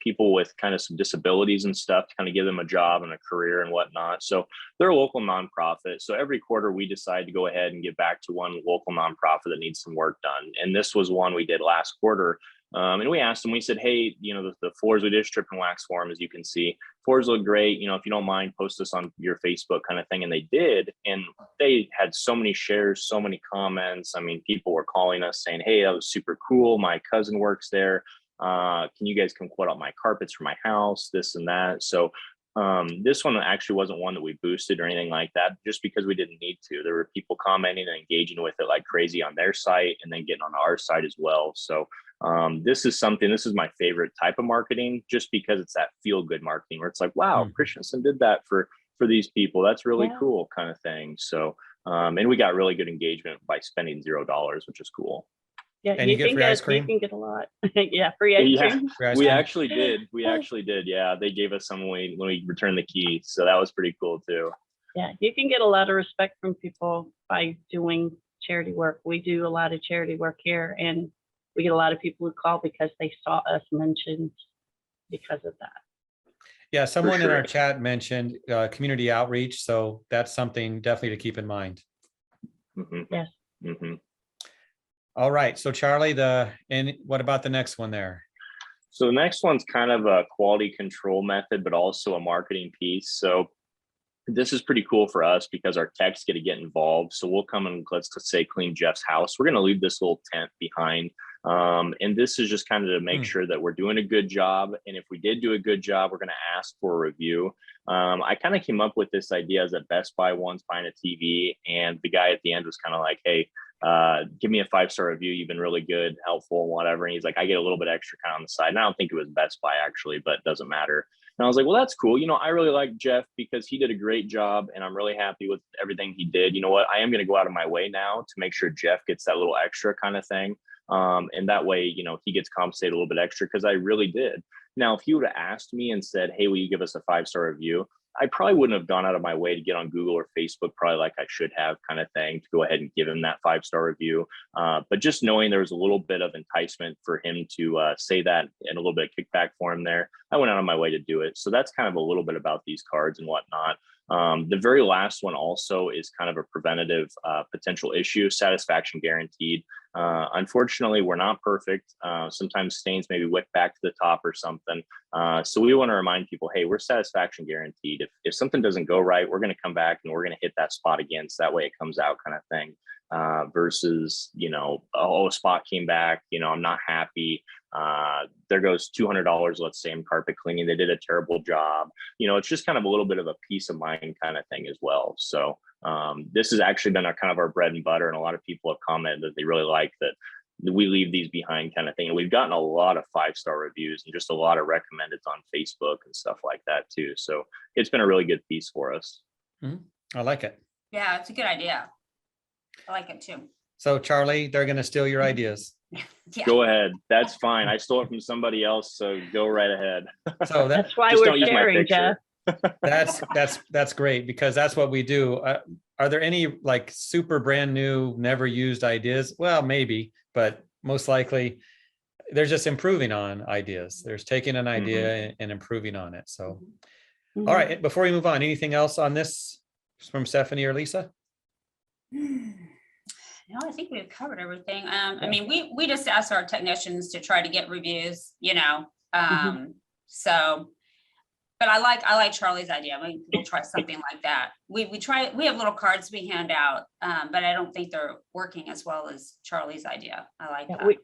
people with kind of some disabilities and stuff to kind of give them a job and a career and whatnot. So they're a local nonprofit. So every quarter we decide to go ahead and give back to one local nonprofit that needs some work done. And this was one we did last quarter. And we asked them, we said, hey, the floors, we did strip and wax for them, as you can see. Floors look great. If you don't mind, post this on your Facebook kind of thing. And they did. And they had so many shares, so many comments. I mean, people were calling us saying, hey, that was super cool. My cousin works there. Can you guys come quote out my carpets for my house, this and that. So this one actually wasn't one that we boosted or anything like that, just because we didn't need to. There were people commenting and engaging with it like crazy on their site and then getting on our site as well. So this is my favorite type of marketing, just because it's that feel good marketing where it's like, wow, Christensen did that for these people. That's really cool kind of thing. So, and we got really good engagement by spending $0, which is cool. Yeah, And you get free ice cream? You can get a lot. Yeah, free ice cream. We actually did. We actually did. Yeah, they gave us some when we returned the key. So that was pretty cool too. Yeah, you can get a lot of respect from people by doing charity work. We do a lot of charity work here, and we get a lot of people who call because they saw us mentioned because of that. Yeah, someone in our chat mentioned community outreach. So that's something definitely to keep in mind. Mm-hmm. Yes. Mm-hmm. All right. So Charlie, and what about the next one there? So the next one's kind of a quality control method, but also a marketing piece. So this is pretty cool for us because our techs get to get involved. So we'll come and let's say clean Jeff's house. We're going to leave this little tent behind. And this is just kind of to make sure that we're doing a good job. And if we did do a good job, we're going to ask for a review. I kind of came up with this idea as at Best Buy once buying a TV. And the guy at the end was kind of like, hey, give me a 5-star review. You've been really good, helpful, and whatever. And he's like, I get a little bit extra kind of on the side. And I don't think it was Best Buy actually, but it doesn't matter. And I was like, well, that's cool. I really like Jeff because he did a great job and I'm really happy with everything he did. You know what? I am going to go out of my way now to make sure Jeff gets that little extra kind of thing. And that way, he gets compensated a little bit extra because I really did. Now, if he would have asked me and said, hey, will you give us a 5-star review? I probably wouldn't have gone out of my way to get on Google or Facebook, probably like I should have kind of thing, to go ahead and give him that 5-star review. But just knowing there was a little bit of enticement for him to say that and a little bit of kickback for him there, I went out of my way to do it. So that's kind of a little bit about these cards and whatnot. The very last one also is kind of a preventative potential issue, satisfaction guaranteed. Unfortunately, we're not perfect. Sometimes stains maybe wick back to the top or something. So we want to remind people, hey, we're satisfaction guaranteed. If something doesn't go right, we're going to come back and we're going to hit that spot again. So that way it comes out kind of thing. Versus, a spot came back, I'm not happy. There goes $200, let's say, in carpet cleaning. They did a terrible job. It's just kind of a little bit of a peace of mind kind of thing as well. So this has actually been kind of our bread and butter. And a lot of people have commented that they really like that we leave these behind kind of thing. And we've gotten a lot of 5-star reviews and just a lot of recommendeds on Facebook and stuff like that too. So it's been a really good piece for us. I like it. Yeah, it's a good idea. I like it too. So Charlie, they're going to steal your ideas. Yeah. Go ahead. That's fine. I stole it from somebody else. So go right ahead. So That's why just we're don't use my sharing, Jeff. picture. that's great because that's what we do. Are there any like super brand new, never used ideas? Well, maybe, but most likely they're just improving on ideas. There's taking an Mm-hmm. idea and improving on it. So, Mhm. all right, before we move on, anything else on this from Stephanie or Lisa? No, I think we've covered everything. I mean, we just asked our technicians to try to get reviews, so. But I like Charlie's idea. We'll try something like that. We have little cards we hand out, but I don't think they're working as well as Charlie's idea. I like Yeah, that.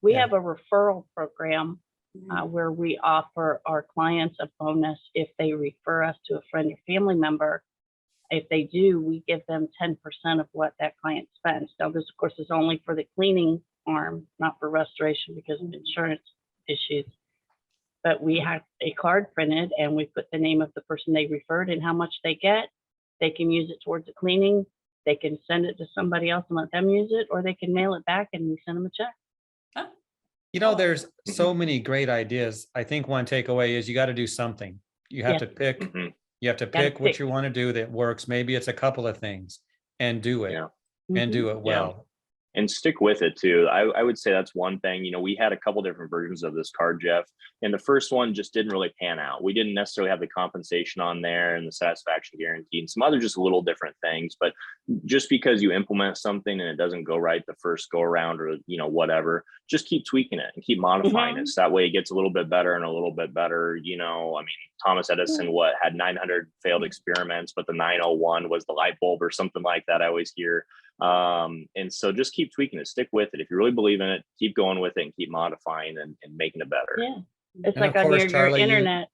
we Yeah. have a referral program Mhm. where we offer our clients a bonus if they refer us to a friend or family member. If they do, we give them 10% of what that client spends. Now, this, of course, is only for the cleaning arm, not for restoration because of insurance issues. But we have a card printed and we put the name of the person they referred and how much they get. They can use it towards the cleaning. They can send it to somebody else and let them use it, or they can mail it back and we send them a check. There's so many great ideas. I think one takeaway is you got to do something. You have Yeah. to pick. Mhm. You have to Gotta pick what pick. you want to do that works. Maybe it's a couple of things and do it Yeah. and do it well. And stick with it too. I would say that's one thing. We had a couple different versions of this card, Jeff, and the first one just didn't really pan out. We didn't necessarily have the compensation on there and the satisfaction guarantee and some other just little different things. But just because you implement something and it doesn't go right the first go around or whatever, just keep tweaking it and keep modifying it. So that way it gets a little bit better and a little bit better. I mean, Thomas Edison had 900 failed experiments, but the 901 was the light bulb or something like that. I always hear. And so just keep tweaking it, stick with it. If you really believe in it, keep going with it and keep modifying and making it better. Yeah. It's And like of on course, your Charlie, internet.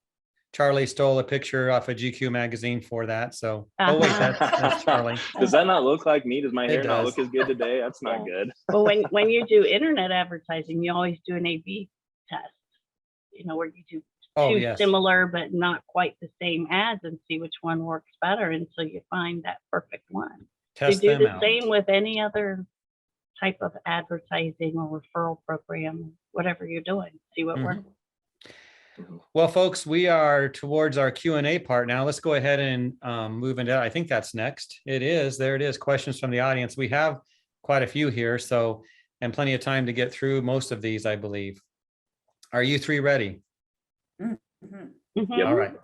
Charlie stole a picture off of GQ magazine for that. So, oh wait, that's Charlie. Does that not look like me? Does my hair not does. look as good today? That's not Yeah. good. Well, when you do internet advertising, you always do an A/B test, where you do Oh, two yes. similar but not quite the same ads and see which one works better until you find that perfect one. Test You do them the out. same with any other type of advertising or referral program, whatever you're doing, see what works. Well, folks, we are towards our Q&A part now. Let's go ahead and move into, I think that's next. It is, there it is, questions from the audience. We have quite a few here, so, and plenty of time to get through most of these, I believe. Are you three ready? Mhm. All right.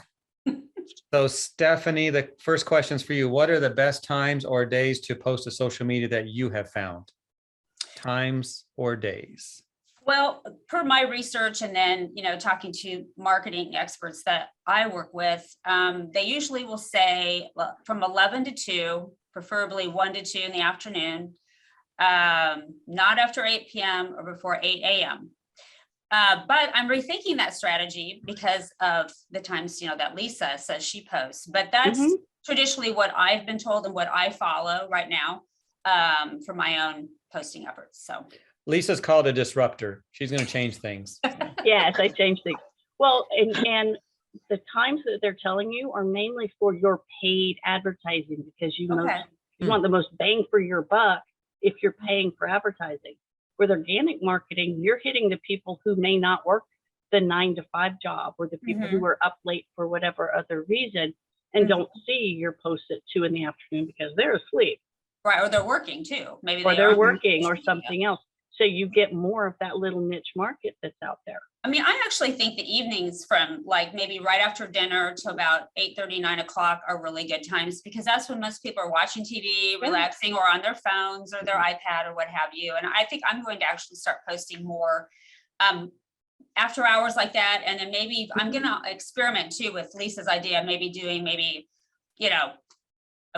So Stephanie, the first question is for you. What are the best times or days to post to social media that you have found? Times or days? Well, per my research and then, talking to marketing experts that I work with, they usually will say from 11 to 2, preferably 1 to 2 in the afternoon, not after 8 p.m. or before 8 a.m. But I'm rethinking that strategy because of the times, that Lisa says she posts, but that's traditionally what I've been told and what I follow right now for my own posting efforts. So Lisa's called a disruptor. She's going to change things. Yes, I changed things. Well, and the times that they're telling you are mainly for your paid advertising because you want the most bang for your buck if you're paying for advertising. With organic marketing, you're hitting the people who may not work the 9 to 5 job or the people who are up late for whatever other reason and don't see your posts at 2 in the afternoon because they're asleep. Right, or they're working too. Maybe or they're working or something else. So you get more of that little niche market that's out there. I mean, I actually think the evenings from like maybe right after dinner to about 8:30, 9 o'clock are really good times because that's when most people are watching TV, relaxing, or on their phones or their iPad or what have you. And I think I'm going to actually start posting more after hours like that. And then maybe I'm going to experiment too with Lisa's idea, maybe doing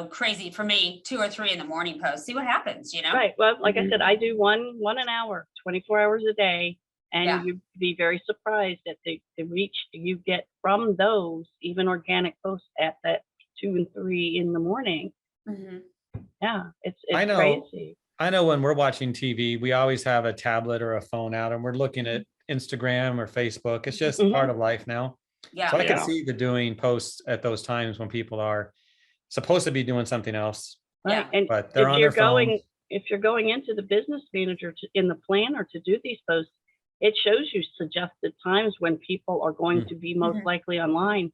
crazy for me 2 or 3 in the morning post, see what happens, Right. Well, like I said, I do one an hour, 24 hours a day. And you'd be very surprised at the reach you get from those, even organic posts at that 2 and 3 in the morning. Yeah, it's crazy. I know when we're watching TV, we always have a tablet or a phone out and we're looking at Instagram or Facebook. It's just part of life now. So I can see the doing posts at those times when people are supposed to be doing something else. Right. And but they're on their phone. If you're going into the business manager in the planner to do these posts, it shows you suggested times when people are going to be most likely online.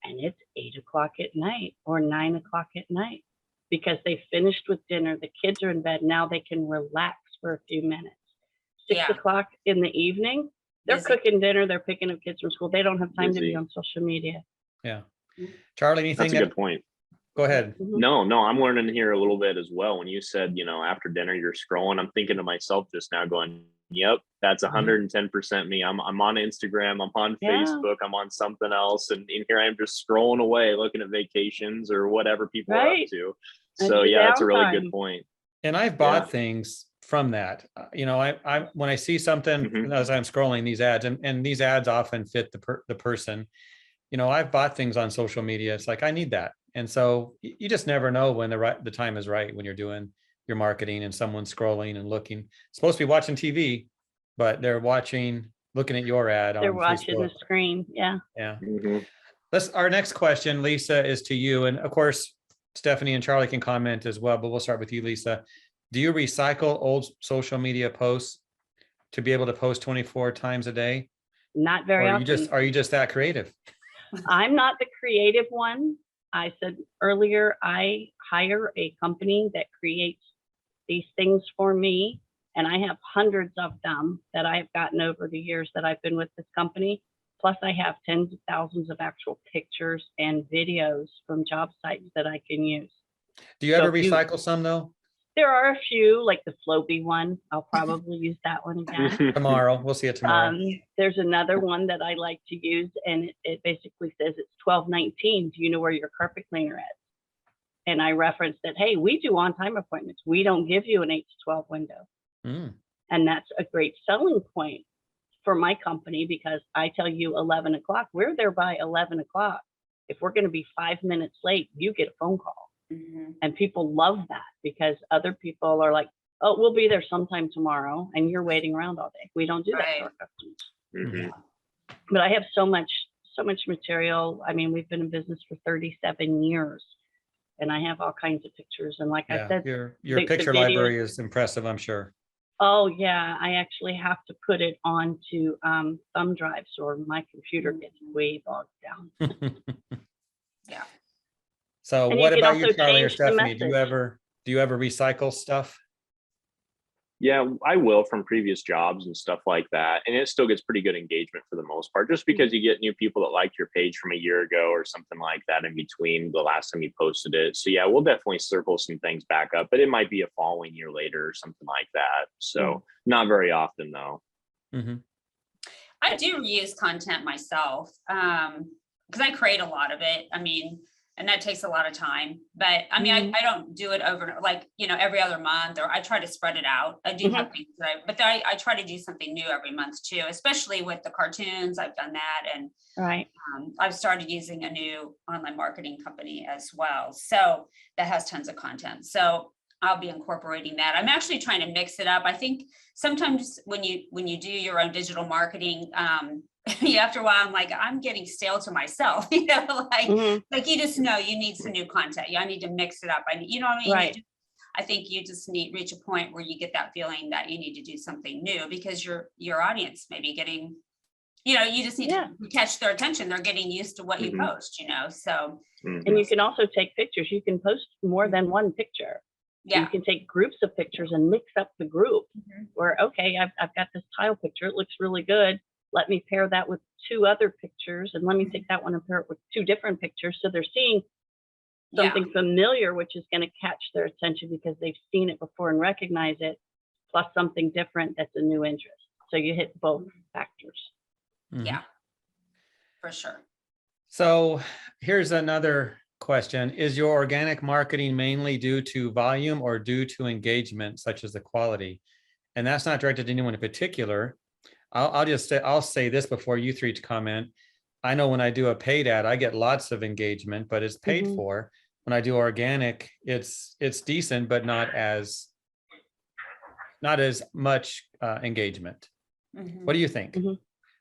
And it's 8 o'clock at night or 9 o'clock at night because they finished with dinner. The kids are in bed. Now they can relax for a few minutes. 6 Yeah. o'clock in the evening, they're Busy. cooking dinner, they're picking up kids from school. They don't have time to be Busy. on social media. Yeah. Charlie, anything? That's a good point. Go ahead. Mhm. No, I'm learning here a little bit as well. When you said, after dinner you're scrolling, I'm thinking to myself just now going, yep, that's 110% me. I'm on Instagram, I'm on Yeah. Facebook, I'm on something else. And here I am just scrolling away, looking at vacations or whatever people are up Right. to. That's So the yeah, that's a really good downtime. point. And I've bought things from that. I when I see something Mhm. as I'm scrolling these ads, and these ads often fit the person. I've bought things on social media. It's like I need that, and so you just never know when the time is right when you're doing your marketing and someone's scrolling and looking. Supposed to be watching TV, but they're looking at your ad They're on watching Facebook. the screen. Yeah. Yeah. Mhm. Our next question, Lisa, is to you, and of course, Stephanie and Charlie can comment as well. But we'll start with you, Lisa. Do you recycle old social media posts to be able to post 24 times a day? Not very Or often. are you just that creative? I'm not the creative one. I said earlier, I hire a company that creates these things for me. And I have hundreds of them that I've gotten over the years that I've been with this company. Plus, I have tens of thousands of actual pictures and videos from job sites that I can use. Do you So ever if you- recycle some though? There are a few, like the Flowbee one. I'll probably use that one again. Tomorrow, we'll see it tomorrow. There's another one that I like to use, and it basically says it's 12:19. Do you know where your carpet cleaner is? And I referenced that, hey, we do on-time appointments. We don't give you an 8 to 12 window. Mm. And that's a great selling point for my company because I tell you 11 o'clock, we're there by 11 o'clock. If we're going to be 5 minutes late, you get a phone call. Mhm. And people love that because other people are like, oh, we'll be there sometime tomorrow. And you're waiting around all day. We don't do that Right. to our customers. Mhm. But I have so much material. I mean, we've been in business for 37 years and I have all kinds of pictures. And like I Yeah, said, your the picture videos- library is impressive, I'm sure. oh yeah, I actually have to put it onto thumb drives or my computer gets way bogged down. Yeah. So And you what can about you, also Charlie or change the Stephanie? Do message. you ever recycle stuff? Yeah, I will from previous jobs and stuff like that. And it still gets pretty good engagement for the most part, just because you get new people that liked your page from a year ago or something like that in between the last time you posted it. So yeah, we'll definitely circle some things back up, but it might be a following year later or something like that. So not very often though. Mhm. I do reuse content myself because I create a lot of it. I mean, and that takes a lot of time. But I mean, I don't do it over like, every other month, or I try to spread it out. I do have things but I try to do something new every month too, especially with the cartoons. I've done that. And Right. I've started using a new online marketing company as well. So that has tons of content. So I'll be incorporating that. I'm actually trying to mix it up. I think sometimes when you do your own digital marketing, after a while, I'm like, I'm getting stale to myself, like you just know you need some new content. I need to mix it up. What I mean? Right. I think you just reach a point where you get that feeling that you need to do something new because your audience may be getting, you just need to catch their attention. They're getting used to what you post, so. And you can also take pictures. You can post more than one picture. Yeah. You can take groups of pictures and mix up the group where, okay, I've got this tile picture. It looks really good. Let me pair that with 2 other pictures and let me take that one and pair it with 2 different pictures. So they're seeing something familiar, which is going to catch their attention because they've seen it before and recognize it, plus something different that's a new interest. So you hit both factors. Yeah, for sure. So here's another question. Is your organic marketing mainly due to volume or due to engagement, such as the quality? And that's not directed to anyone in particular. I'll say this before you three to comment. I know when I do a paid ad, I get lots of engagement, but it's paid for. When I do organic, it's decent, but not as much engagement. What do you think?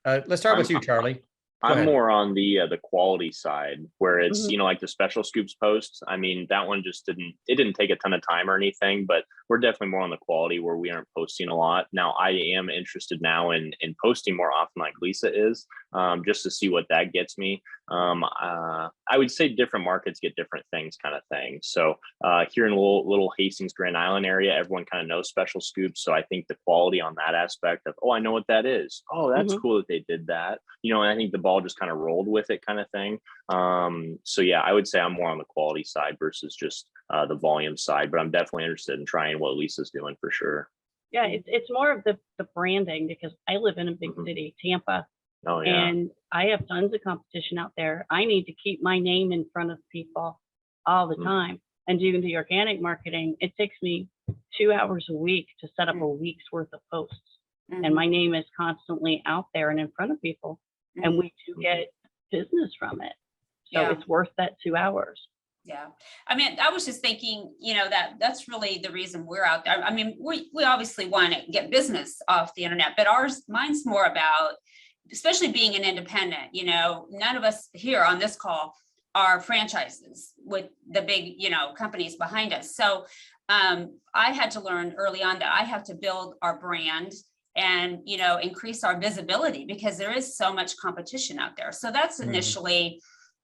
Let's start with you, Charlie. I'm ahead. more on the quality side where it's, Mhm. you know, like the special scoops posts. I mean, that one just didn't take a ton of time or anything, but we're definitely more on the quality where we aren't posting a lot. Now I am interested now in posting more often like Lisa is, just to see what that gets me. I would say different markets get different things kind of thing. So here in little Hastings, Grand Island area, everyone kind of knows special scoops. So I think the quality on that aspect of, oh, I know what that is. Oh, that's Mhm. cool that they did that. You know, and I think the ball just kind of rolled with it kind of thing. So yeah, I would say I'm more on the quality side versus just the volume side, but I'm definitely interested in trying what Lisa's doing for sure. Yeah, it's more of the branding because I live in a big Mhm. city, Tampa, Oh yeah. and I have tons of competition out there. I need to keep my name in front of people all the Mhm. time. And doing the organic marketing, it takes me 2 hours a week to set up a Mm. week's worth of posts. And Mhm, my name is constantly out there and in front of people. And mhm. we do get business from it. So Yeah. it's worth that 2 hours. Yeah. I mean, I was just thinking, that's really the reason we're out there. I mean, we obviously want to get business off the internet, but mine's more about, especially being an independent, none of us here on this call are franchises with the big, companies behind us. So I had to learn early on that I have to build our brand and, increase our visibility because there is so much competition out there. So that's Mhm. initially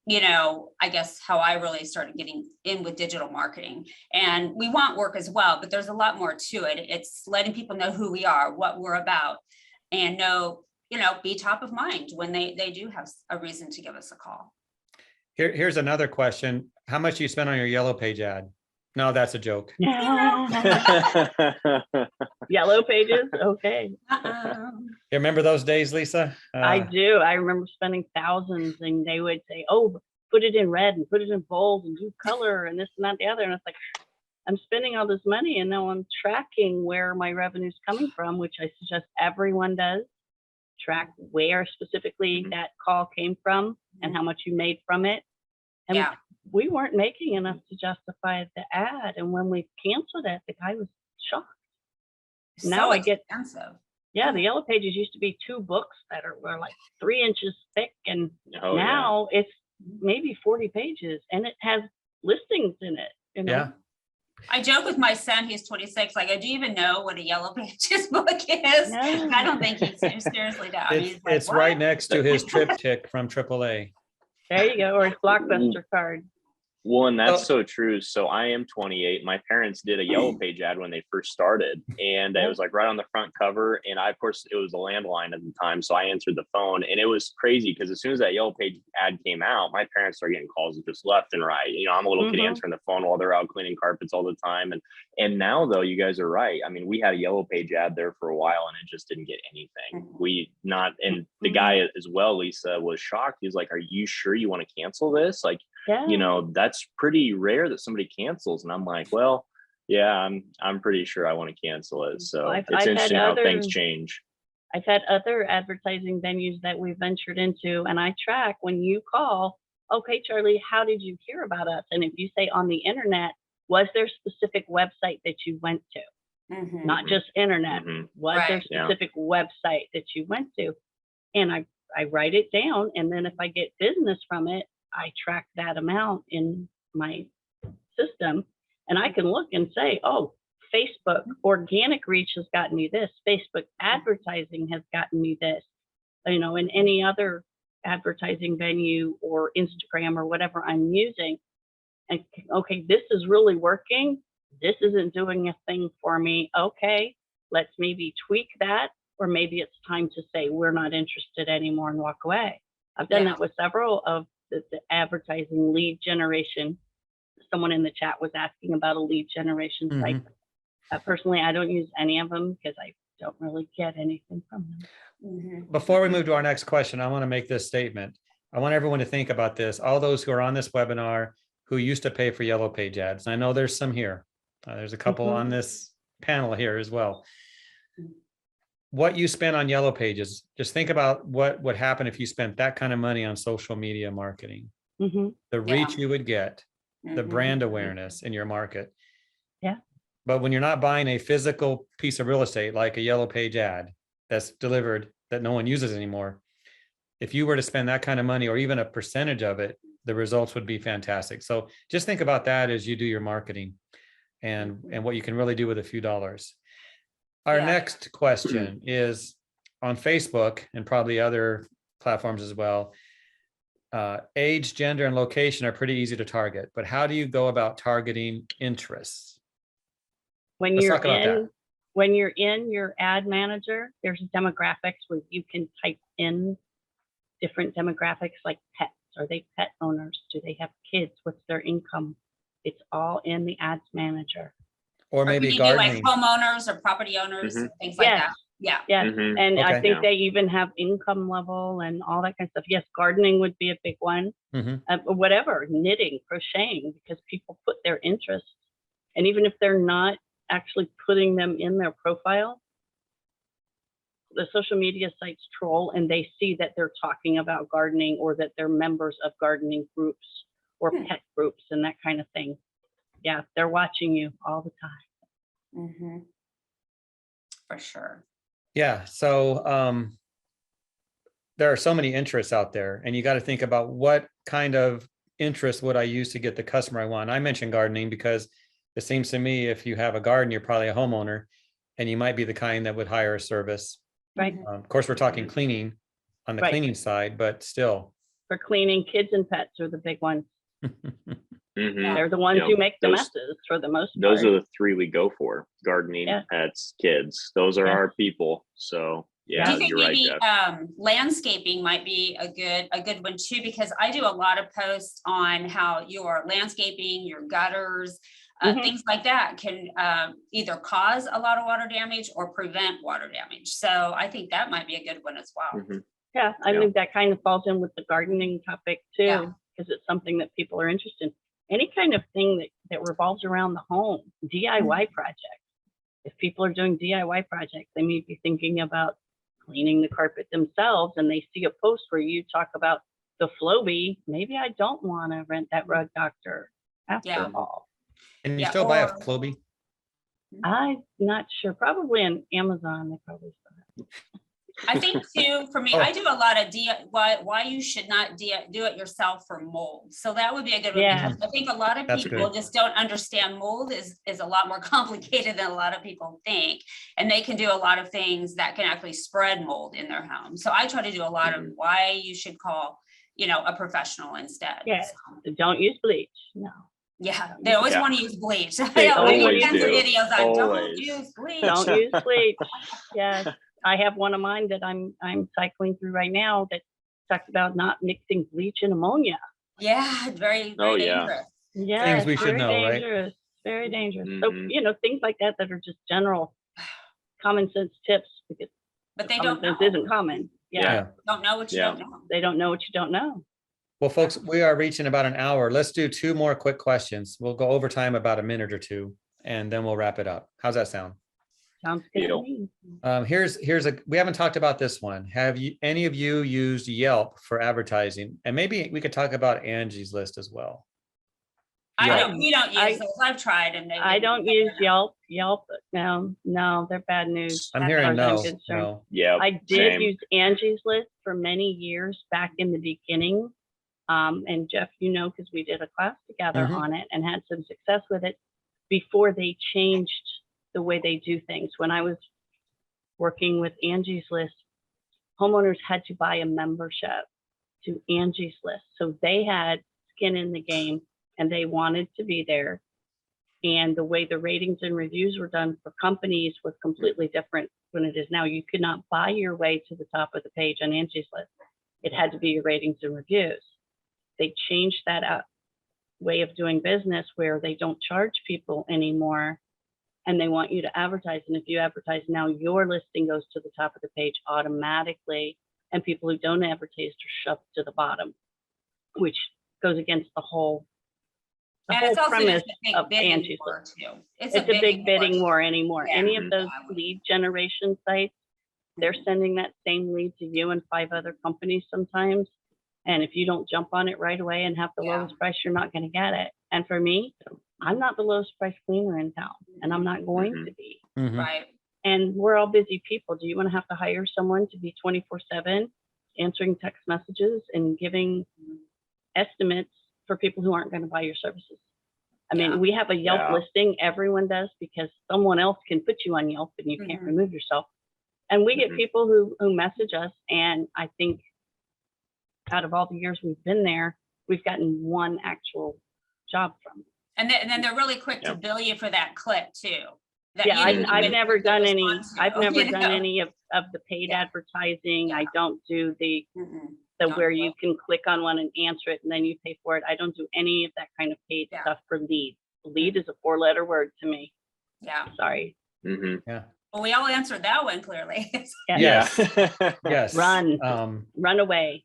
I guess how I really started getting in with digital marketing. And we want work as well, but there's a lot more to it. It's letting people know who we are, what we're about, and be top of mind when they do have a reason to give us a call. Here's another question. How much do you spend on your Yellow Page ad? No, that's a joke. Yellow pages. Okay. You remember those days, Lisa? I do. I remember spending thousands and they would say, oh, put it in red and put it in bold and do color and this and that, and the other. And it's like, I'm spending all this money and now I'm tracking where my revenue's coming from, which I suggest everyone does. Track where specifically Mhm. that call came from and how much you made from it. And Yeah. we weren't making enough to justify the ad. And when we canceled it, the guy was shocked. Now So I get, expensive. yeah, the Yellow Pages used to be 2 books that were like 3 inches thick. And Oh yeah. now it's maybe 40 pages and it has listings in it. Yeah. I joke with my son, he's 26, like, do you even know what a Yellow Pages book is? No. I don't think he seriously does. I mean, he's like, It's right "What?" next to his triptych from AAA. There you go. Or his Blockbuster card. Well, and that's So- so true. So I am 28. My parents did a Yellow Page ad when they first started, and it was like right on the front cover. And I, of course, it was a landline at the time, so I answered the phone, and it was crazy because as soon as that Yellow Page ad came out, my parents started getting calls just left and right. You know, I'm a little kid Mhm. answering the phone while they're out cleaning carpets all the time, and now though, you guys are right. I mean, we had a Yellow Page ad there for a while, and it just didn't get anything. And the guy as well, Lisa, was shocked. He's like, "Are you sure you want to cancel this? Like." Yeah. You know, that's pretty rare that somebody cancels. And I'm like, well, yeah, I'm pretty sure I want to cancel it. So I've it's had interesting how things other- change. I've had other advertising venues that we ventured into, and I track when you call, okay, Charlie, how did you hear about us? And if you say on the internet, was there a specific website that you went to? Mhm. Not just internet. Mhm. Was there a Right. Yeah. specific website that you went to? And I write it down, and then if I get business from it, I track that amount in my system, and I can look and say, oh, Facebook organic reach has gotten me this. Facebook advertising has gotten me this. And any other advertising venue or Instagram or whatever I'm using. And okay, this is really working. This isn't doing a thing for me. Okay, let's maybe tweak that, or maybe it's time to say we're not interested anymore and walk away. I've done Yeah. that with several of the advertising lead generation. Someone in the chat was asking about a lead generation site. Personally, I don't use any of them because I don't really get anything from them. Mhm. Before we move to our next question, I want to make this statement. I want everyone to think about this. All those who are on this webinar who used to pay for Yellow Page ads. I know there's some here. There's a couple on this panel here as well. What you spend on Yellow Pages, just think about what would happen if you spent that kind of money on social media marketing. Mhm. The reach you would get, the Mhm. brand awareness in your market. Yeah. But when you're not buying a physical piece of real estate like a Yellow Page ad that's delivered that no one uses anymore, if you were to spend that kind of money or even a percentage of it, the results would be fantastic. So just think about that as you do your marketing and what you can really do with a few dollars. Our Yeah. next question is on Facebook and probably other platforms as well. Age, gender, and location are pretty easy to target, but how do you go about targeting interests? When Let's you're talk about that. when you're in your ad manager, there's demographics where you can type in different demographics like pets. Are they pet owners? Do they have kids? What's their income? It's all in the ads manager. Or Or can maybe you do like gardening. homeowners or property owners, Mhm. things like Yes. that? Yeah. Yes, Mhm. and I Okay. think Yeah. they even have income level and all that kind of stuff. Yes, gardening would be a big one. Mhm. Whatever, knitting, crocheting, because people put their interests, and even if they're not actually putting them in their profile, the social media sites troll and they see that they're talking about gardening or that they're members of gardening groups or Hmm. pet groups and that kind of thing. Yeah, they're watching you all the time. Mhm. For sure. Yeah. So there are so many interests out there, and you got to think about what kind of interest would I use to get the customer I want. I mentioned gardening because it seems to me if you have a garden, you're probably a homeowner, and you might be the kind that would hire a service. Right. Mhm. Of course, we're talking cleaning on the Right. cleaning side, but still. For cleaning, kids and pets are the big ones. Mhm. They're the ones Yep. who make the Those- messes for the most part. Those are the three we go for: gardening, Yeah. pets, kids. Those are Yeah. our people. So Do yeah, you think you're right, maybe Jeff. landscaping might be a good one too? Because I do a lot of posts on how your landscaping, your gutters, Mhm. things like that can either cause a lot of water damage or prevent water damage. So I think that might be a good one as well. Mhm. Yeah, I Yeah. think that kind of falls in with the gardening topic Yeah. too, because it's something that people are interested in. Any kind of thing that revolves around the home, DIY projects. If people are doing DIY projects, they may be thinking about cleaning the carpet themselves and they see a post where you talk about the Flowbee. Maybe I don't want to rent that rug doctor after Yeah. all. Can you Yeah, still buy a or- Flowbee? I'm not sure. Probably on Amazon, they probably still have. I think too, for me, Oh. I do a lot of why you should not do it yourself for mold. So that would be a good one. Yeah. Because I think a lot of That's people good. just don't understand mold is a lot more complicated than a lot of people think. And they can do a lot of things that can actually spread mold in their home. So I try to do a lot of why you should call, a professional instead. Yeah. So, Don't use bleach. No. yeah, they always Yeah. want to use bleach. They I always get tons of do. videos on don't Always. use bleach. Don't use bleach. Yes, I have one of mine that I'm cycling through right now that talks about not mixing bleach and ammonia. Yeah, very, Oh, very yeah. dangerous. Yeah, Things we should very know, right? dangerous. Very dangerous. So Mhm. things like that are just general common sense tips because But they common don't sense know. isn't common. Yeah, Yeah. Don't know what you Yeah. don't know. they don't know what you don't know. Well, folks, we are reaching about an hour. Let's do two more quick questions. We'll go over time about a minute or two, and then we'll wrap it up. How's that sound? Sounds good to Deal. me. We haven't talked about this one. Have any of you used Yelp for advertising? And maybe we could talk about Angie's List as well. We don't I- use those. I've tried and they. I don't use Yelp. No, they're bad news. I'm as hearing far as I'm no, concerned. no. Yeah. I did same. use Angie's List for many years back in the beginning. And Jeff, because we did a class together Mhm. on it and had some success with it before they changed the way they do things. When I was working with Angie's List, homeowners had to buy a membership to Angie's List. So they had skin in the game and they wanted to be there. And the way the ratings and reviews were done for companies was completely different than it is now. You could not buy your way to the top of the page on Angie's List. It had to be your ratings and reviews. They changed that way of doing business where they don't charge people anymore and they want you to advertise. And if you advertise now, your listing goes to the top of the page automatically. And people who don't advertise are shoved to the bottom, which goes against the whole And it's also premise just a big of bidding Angie's war List. too. It's a big bidding war anymore. Yeah. Any of those Mhm. lead generation sites, they're sending that same lead to you and 5 other companies sometimes. And if you don't jump on it right away and have the Yeah. lowest price, you're not going to get it. And for me, I'm not the lowest price cleaner in town, and I'm not going Mhm. to be. Mhm. Right. And we're all busy people. Do you want to have to hire someone to be 24/7 answering text messages and giving estimates for people who aren't going to buy your services. I mean, Yeah. we have a Yelp Yeah. listing, everyone does, because someone else can put you on Yelp and you can't Mhm. remove yourself. And we get Mhm. people who message us, and I think out of all the years we've been there, we've gotten one actual job from it. And then they're really quick to Yep. bill you for that click too. That Yeah, you didn't I've even never done any, respond to, I've never you done know? any of the paid Yeah. advertising. I Yeah. don't do the Mm-mm. where Don't you look. can click on one and answer it and then you pay for it. I don't do any of that kind of paid Yeah. stuff for lead. Lead is a 4-letter word to me. Yeah. Sorry. Mhm. Yeah. Well, we all answered that one clearly. Yeah. Yes. Yes. Run. Um, Run away.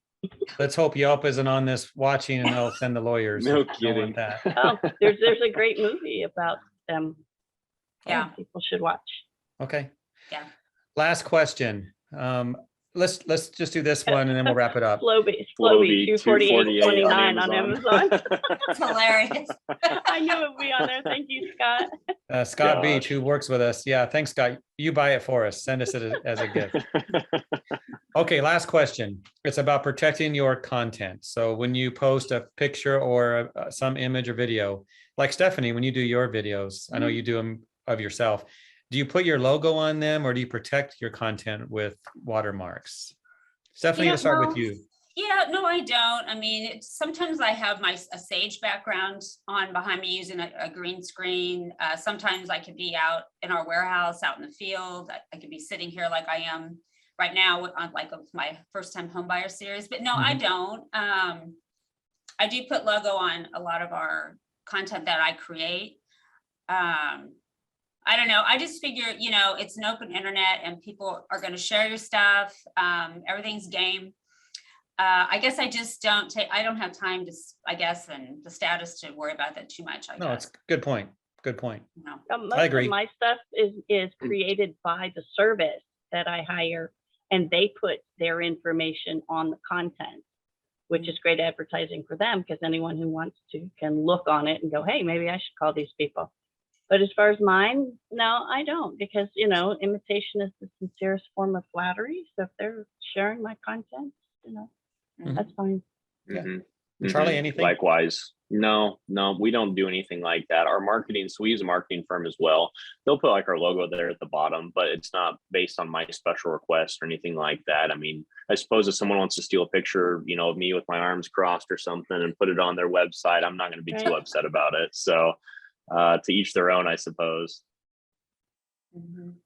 let's hope Yelp isn't on this watching and they'll send the lawyers. No if you don't want kidding. that. Oh, there's a great movie about them. Yeah. People should watch. Okay. Yeah. Last question. Let's just do this one and then we'll wrap it up. Slowby Flowbee 248.29 on Amazon. That's hilarious. I knew it would be on there. Thank you, Scott. Scott Gosh. Beach, who works with us. Yeah, thanks, Scott. You buy it for us. Send us it as a gift. Okay, last question. It's about protecting your content. So when you post a picture or some image or video, like Stephanie, when you do your videos, I know you do them of yourself. Do you put your logo on them or do you protect your content with watermarks? Stephanie, Yeah, to start with well, you. Yeah, no, I don't. I mean, sometimes I have a Sage background on behind me using a green screen. Sometimes I could be out in our warehouse, out in the field. I could be sitting here like I am right now on like my first time home buyer series, but no, I don't. I do put logo on a lot of our content that I create. I don't know. I just figure, it's an open internet and people are going to share your stuff. Everything's game. I guess I just I don't have time to, I guess, and the status to worry about that too much. I No, guess. it's a good point. Good point. Most I agree. of my stuff is created by the service that I hire, and they put their information on the content, which is great advertising for them because anyone who wants to can look on it and go, hey, maybe I should call these people. But as far as mine, no, I don't, because, imitation is the sincerest form of flattery. So if they're sharing my content, that's fine. Yeah. Mhm. Charlie, Mhm. anything? Likewise. No, we don't do anything like that. Our marketing, so we use a marketing firm as well. They'll put like our logo there at the bottom, but it's not based on my special request or anything like that. I mean, I suppose if someone wants to steal a picture, of me with my arms crossed or something and put it on their website, I'm not going to be too upset about it. So to each their own, I suppose.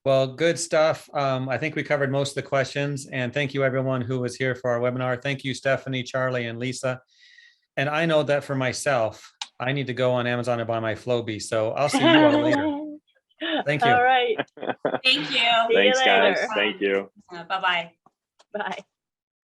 Well, good stuff. I think we covered most of the questions, and thank you everyone who was here for our webinar. Thank you, Stephanie, Charlie, and Lisa. And I know that for myself, I need to go on Amazon and buy my Flowbee. So I'll see you all later. Thank you. All right. Thank you. See you Thanks, guys. later. Thank you. Bye-bye. Bye.